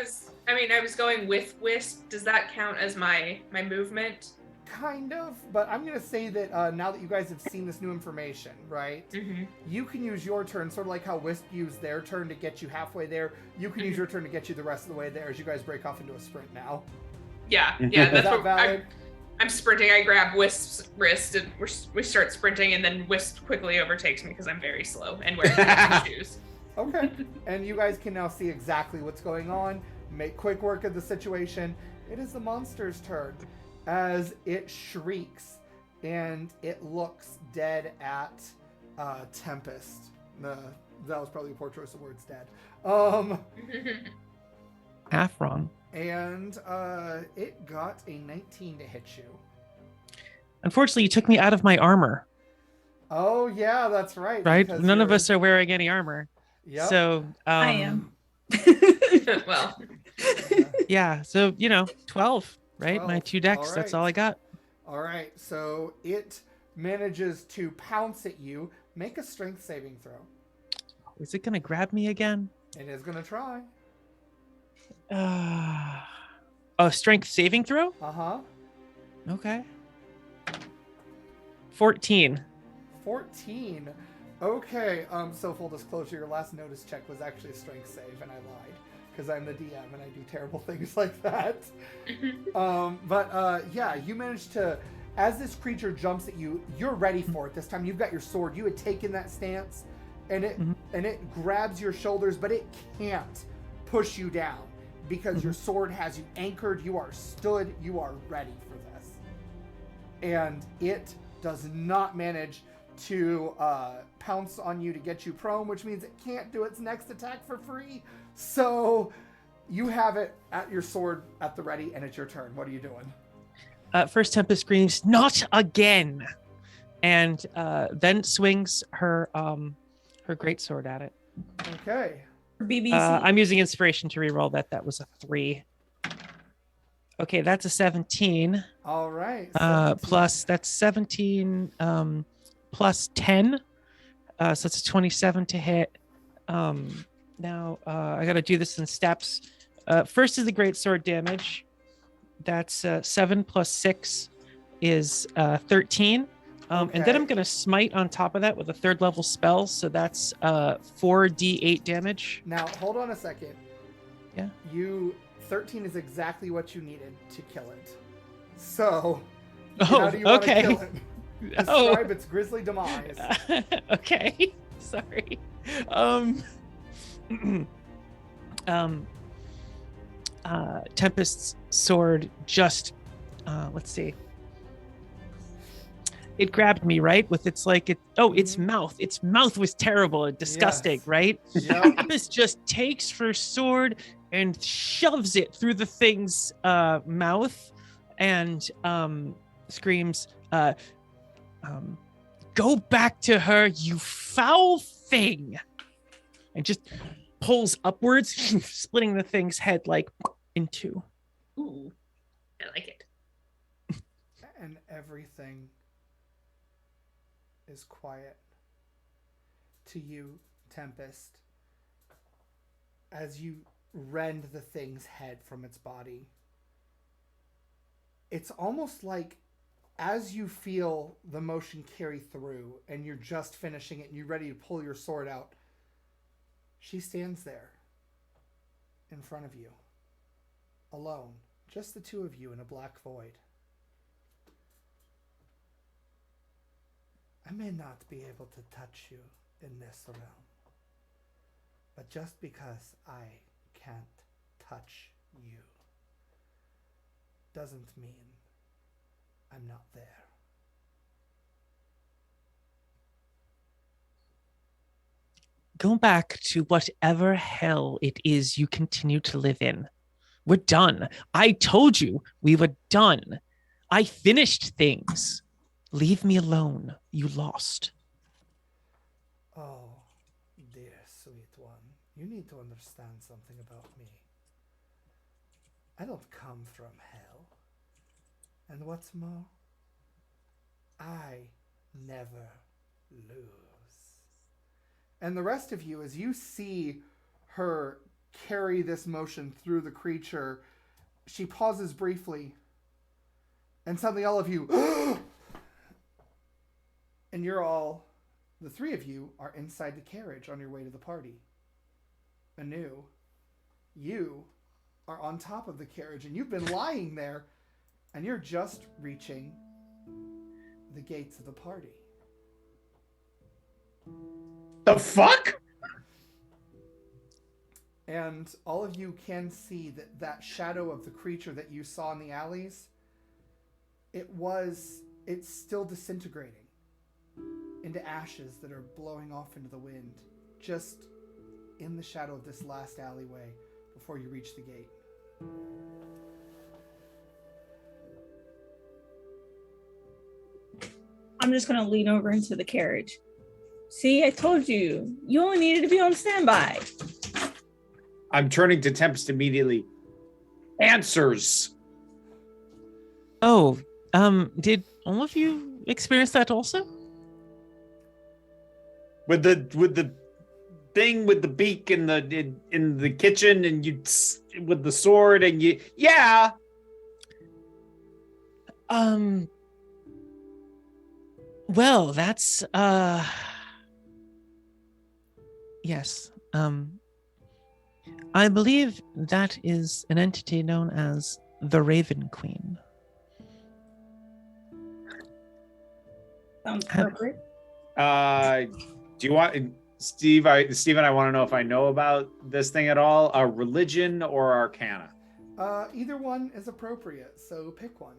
was going with Wisp? Does that count as my movement? Kind of, but I'm going to say that now that you guys have seen this new information, right? Mm-hmm. You can use your turn, sort of like how Wisp used their turn to get you halfway there. You can use your turn to get you the rest of the way there as you guys break off into a sprint now. Yeah, Is that's that what valid? I'm sprinting. I grab Wisp's wrist and we start sprinting, and then Wisp quickly overtakes me because I'm very slow and wearing matching shoes. Okay, and you guys can now see exactly what's going on. Make quick work of the situation. It is the monster's turn as it shrieks and it looks dead at Tempest. That was probably a poor choice of words, dead. Half wrong. And it got a 19 to hit you. Unfortunately, you took me out of my armor. Oh yeah, that's right. Right? because None of you're- us are wearing any armor. Yep. So I am. Well, yeah. So 12, right? My 12. 2 decks. All That's right. all I got. All right, so it manages to pounce at you. Make a strength saving throw. Is it gonna grab me again? It is going to try. Oh, strength saving throw? Uh-huh. Okay. 14. 14. Okay, so full disclosure, your last notice check was actually a strength save, and I lied. Because I'm the DM and I do terrible things like that. Yeah, you managed to, as this creature jumps at you, you're ready for it. This time you've got your sword. You had taken that stance, and it grabs your shoulders, but it can't push you down because your sword has you anchored. You are stood. You are ready for this, and it does not manage to pounce on you to get you prone, which means it can't do its next attack for free. So you have it at your sword at the ready, and it's your turn. What are you doing? First, Tempest screams, "Not again!" And then swings her greatsword at it. Okay. BBC. I'm using inspiration to reroll that. That was a 3. Okay, that's a 17. All right. Plus that's 17 plus 10. So it's a 27 to hit. Now I got to do this in steps. First is the greatsword damage. That's 7 plus 6 is 13. And then Okay. I'm going to smite on top of that with a 3rd level spell. So that's 4d8 damage. Now, hold on a second. Yeah. 13 is exactly what you needed to kill it. So, Oh, how do you want to okay. kill it? Describe its grisly demise. Okay. Sorry. Tempest's sword just let's see. It grabbed me, right? With its its mouth. Its mouth was terrible and disgusting, Yes. right? Yep. Tempest just takes her sword and shoves it through the thing's mouth and screams, "Go back to her, you foul thing!" And just pulls upwards, splitting the thing's head like in two. ooh, I like it. And everything is quiet. to you, Tempest, as you rend the thing's head from its body. It's almost like as you feel the motion carry through and you're just finishing it and you're ready to pull your sword out, she stands there in front of you, alone, just the two of you in a black void. I may not be able to touch you in this realm, but just because I can't touch you doesn't mean I'm not there. Go back to whatever hell it is you continue to live in. We're done. I told you we were done. I finished things. Leave me alone. You lost. Oh, dear sweet one, you need to understand something about me. I don't come from hell. And what's more, I never lose. And the rest of you, as you see her carry this motion through the creature, she pauses briefly, and suddenly all of you, and you're all, the three of you, are inside the carriage on your way to the party. Anu, you are on top of the carriage, and you've been lying there, and you're just reaching the gates of the party. The fuck? And all of you can see that that shadow of the creature that you saw in the alleys, it's still disintegrating into ashes that are blowing off into the wind, just in the shadow of this last alleyway before you reach the gate. I'm just going to lean over into the carriage. See, I told you. You only needed to be on standby. I'm turning to Tempest immediately. Answers. Oh, did all of you experience that also? With the thing with the beak in the kitchen, and you with the sword, and you, yeah. Well, that's yes. I believe that is an entity known as the Raven Queen. Sounds appropriate. Do you want Steve? Steve and I want to know if I know about this thing at all. Religion or Arcana? Either one is appropriate, so pick one.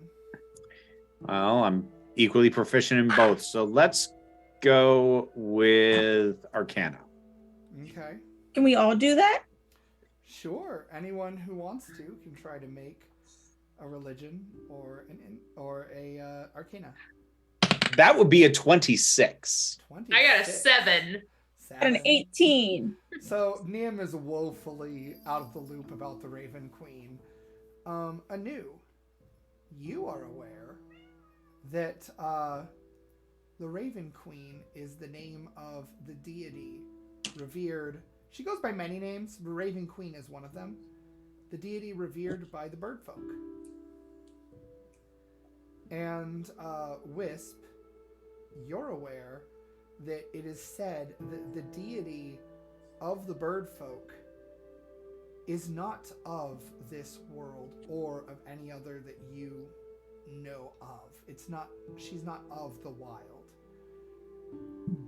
Well, I'm equally proficient in both, so let's go with Arcana. Okay. Can we all do that? Sure. Anyone who wants to can try to make a religion or a Arcana. That would be a 26. 26. I got a 7. An 18. So Niam is woefully out of the loop about the Raven Queen. Anu, you are aware that the Raven Queen is the name of the deity revered. She goes by many names. The Raven Queen is one of them. The deity revered by the bird folk. And Wisp, you're aware that it is said that the deity of the bird folk is not of this world or of any other that you know of. She's not of the wild.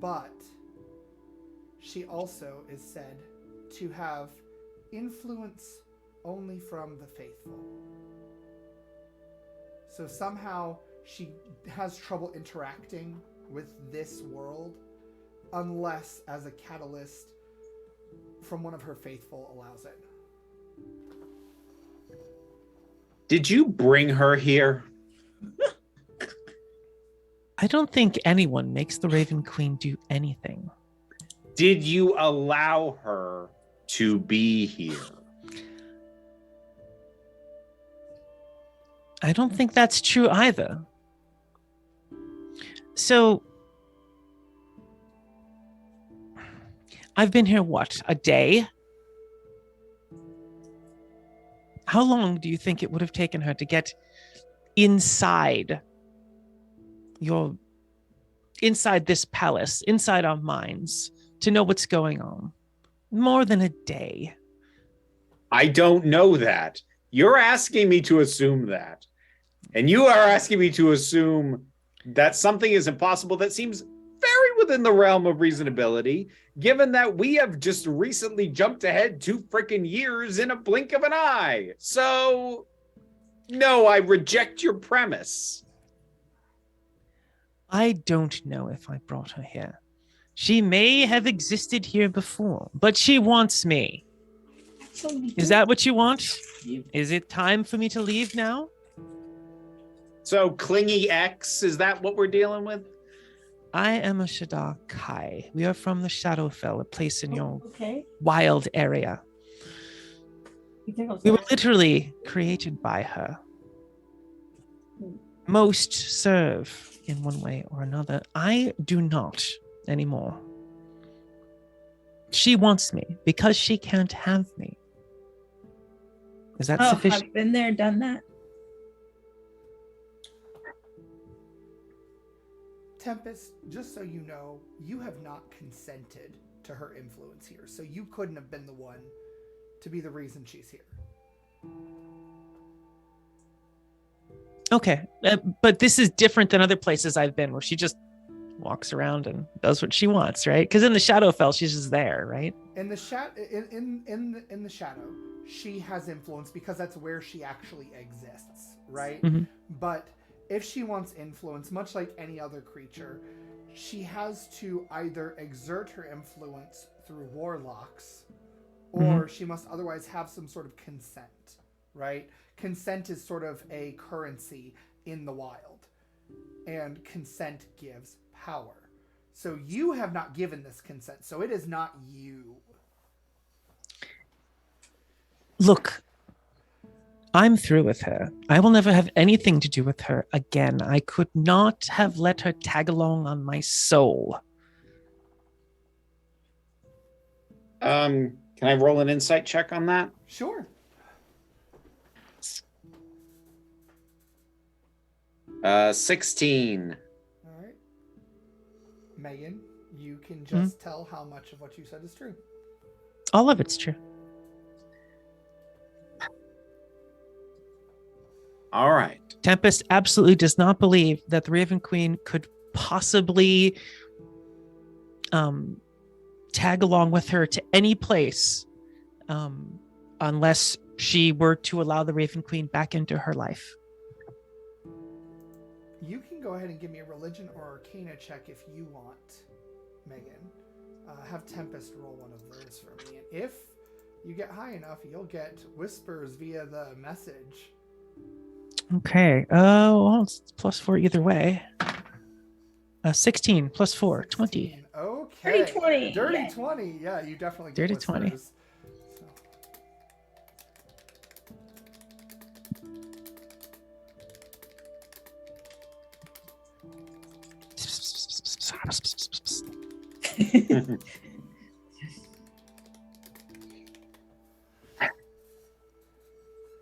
But she also is said to have influence only from the faithful. So somehow she has trouble interacting with this world unless as a catalyst from one of her faithful allows it. Did you bring her here? I don't think anyone makes the Raven Queen do anything. Did you allow her to be here? I don't think that's true either. So, I've been here, what, a day? How long do you think it would have taken her to get inside this palace, inside our minds, to know what's going on? More than a day. I don't know that. You're asking me to assume that. And you are asking me to assume that something is impossible that seems very within the realm of reasonability, given that we have just recently jumped ahead 2 freaking years in a blink of an eye. So, no, I reject your premise. I don't know if I brought her here. She may have existed here before, but she wants me. Is that what you want? Is it time for me to leave now? So, Clingy X, is that what we're dealing with? I am a Shadar Kai. We are from the Shadowfell, a place in your Okay. wild area. We were literally created by her. Most serve in one way or another. I do not anymore. She wants me because she can't have me. Is that sufficient? I've been there, done that. Tempest, just so you know, you have not consented to her influence here, so you couldn't have been the one to be the reason she's here. Okay, but this is different than other places I've been where she just walks around and does what she wants, right? Because in the Shadowfell, she's just there, right? In the in the shadow, she has influence because that's where she actually exists, right? Mhm. But if she wants influence, much like any other creature, she has to either exert her influence through warlocks, or she must otherwise have some sort of consent, right? Consent is sort of a currency in the wild, and consent gives power. So you have not given this consent, so it is not you. Look, I'm through with her. I will never have anything to do with her again. I could not have let her tag along on my soul. Can I roll an insight check on that? Sure. 16. All right. Megan, you can just tell how much of what you said is true. All of it's true. All right. Tempest absolutely does not believe that the Raven Queen could possibly tag along with her to any place unless she were to allow the Raven Queen back into her life. You can go ahead and give me a religion or arcana check if you want, Megan. Have Tempest roll one of those for me. And if you get high enough, you'll get whispers via the message. Okay. Well, it's +4 either way. 16 + 4, 20. 16. Okay. Dirty 20. Dirty Yeah. 20. Yeah, you definitely get Dirty whispers. 20. So.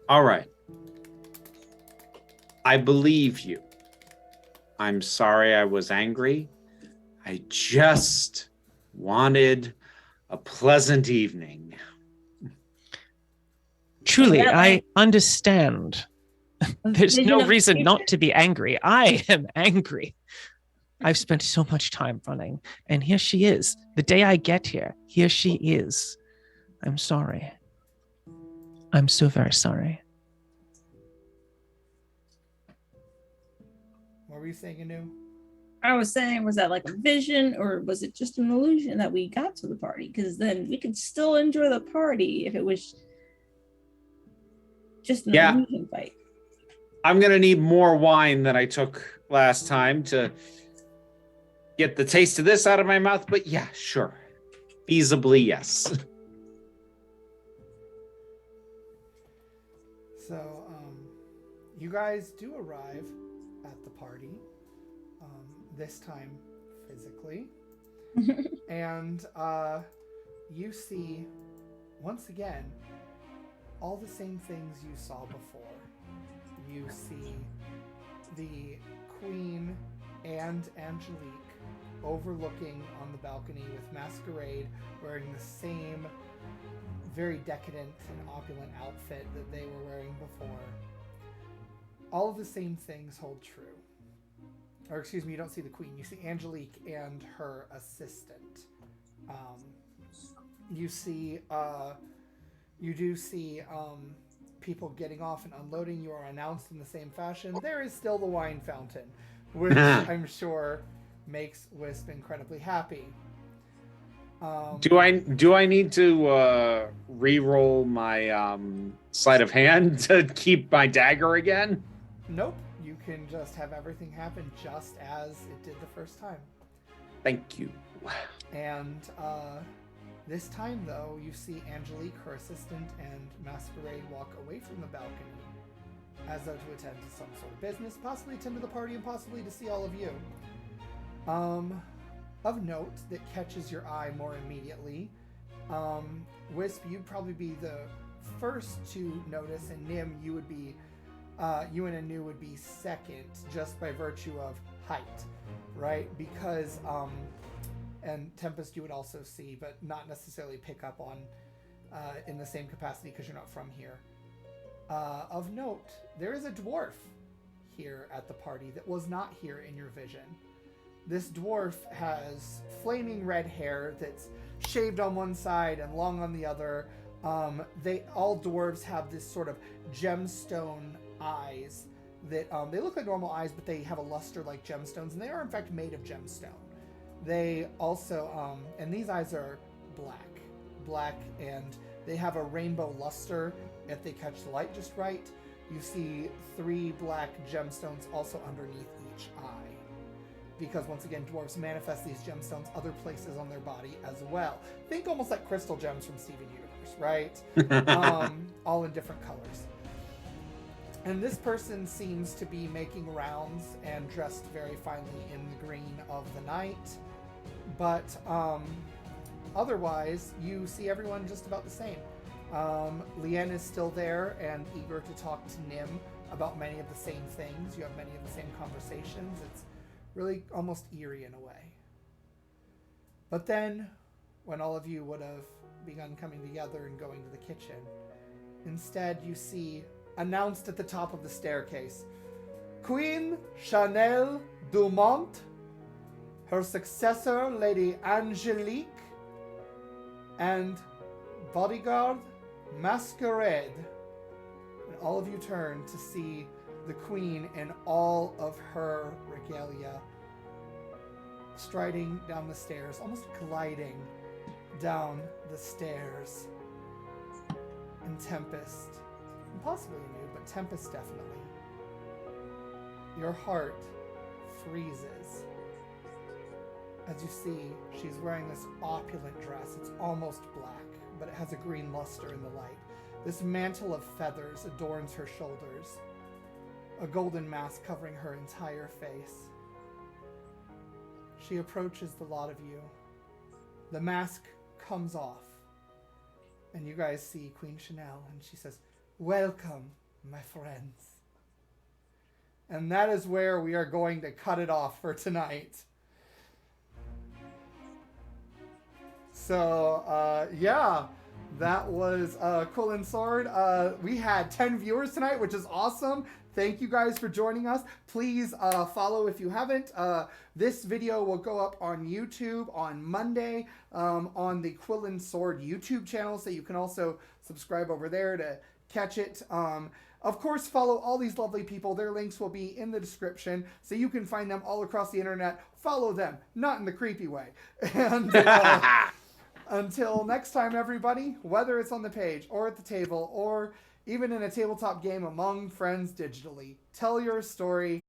All right. I believe you. I'm sorry I was angry. I just wanted a pleasant evening. Truly, Yeah, I understand. There's Vision no of reason future. not to be angry. I am angry. I've spent so much time running, and here she is. The day I get here she is. I'm sorry. I'm so very sorry. What were you saying, Anu? I was saying, was that like a vision or was it just an illusion that we got to the party? Because then we could still enjoy the party if it was just an illusion fight. I'm going to need more wine than I took last time to get the taste of this out of my mouth. But yeah, sure. Feasibly, yes. So, you guys do arrive at the party, this time physically. And you see, once again, all the same things you saw before. You see the Queen and Angelique overlooking on the balcony with Masquerade wearing the same very decadent and opulent outfit that they were wearing before. All of the same things hold true. Or excuse me, you don't see the Queen. You see Angelique and her assistant. You do see people getting off and unloading. You are announced in the same fashion. There is still the wine fountain, which I'm sure makes Wisp incredibly happy. Do I need to re-roll my sleight of hand to keep my dagger again? Nope. You can just have everything happen just as it did the first time. Thank you. And this time, though, you see Angelique, her assistant, and Masquerade walk away from the balcony as though to attend to some sort of business, possibly attend to the party, and possibly to see all of you. Of note that catches your eye more immediately, Wisp, you'd probably be the first to notice, and Nim, you would be, you and Anu would be second, just by virtue of height, right? Because, and Tempest you would also see, but not necessarily pick up on in the same capacity because you're not from here. Of note, there is a dwarf here at the party that was not here in your vision. This dwarf has flaming red hair that's shaved on one side and long on the other. All dwarves have this sort of gemstone eyes that they look like normal eyes, but they have a luster like gemstones, and they are in fact made of gemstone. They also, and these eyes are black, and they have a rainbow luster if they catch the light just right. You see 3 black gemstones also underneath each eye. Because once again, dwarves manifest these gemstones other places on their body as well. Think almost like crystal gems from Steven Universe, right? All in different colors. And this person seems to be making rounds and dressed very finely in the green of the night. But otherwise, you see everyone just about the same. Lien is still there and eager to talk to Nim about many of the same things. You have many of the same conversations. It's really almost eerie in a way. But then, when all of you would have begun coming together and going to the kitchen, instead you see, announced at the top of the staircase, Queen Channelle Du Monte, her successor, Lady Angelique, and bodyguard Masquerade. And all of you turn to see the Queen in all of her regalia, striding down the stairs, almost gliding down the stairs. And Tempest, and possibly Anu, but Tempest definitely. Your heart freezes as you see she's wearing this opulent dress. It's almost black, but it has a green luster in the light. This mantle of feathers adorns her shoulders, a golden mask covering her entire face. She approaches the lot of you. The mask comes off, and you guys see Queen Channelle, and she says, "Welcome, my friends." And that is where we are going to cut it off for tonight. So, yeah, that was Quill and Sword. We had 10 viewers tonight, which is awesome. Thank you guys for joining us. Please follow if you haven't. This video will go up on YouTube on Monday on the Quill and Sword YouTube channel, so you can also subscribe over there to catch it. Of course, follow all these lovely people. Their links will be in the description, so you can find them all across the internet. Follow them, not in the creepy way. And until next time, everybody, whether it's on the page or at the table or even in a tabletop game among friends digitally, tell your story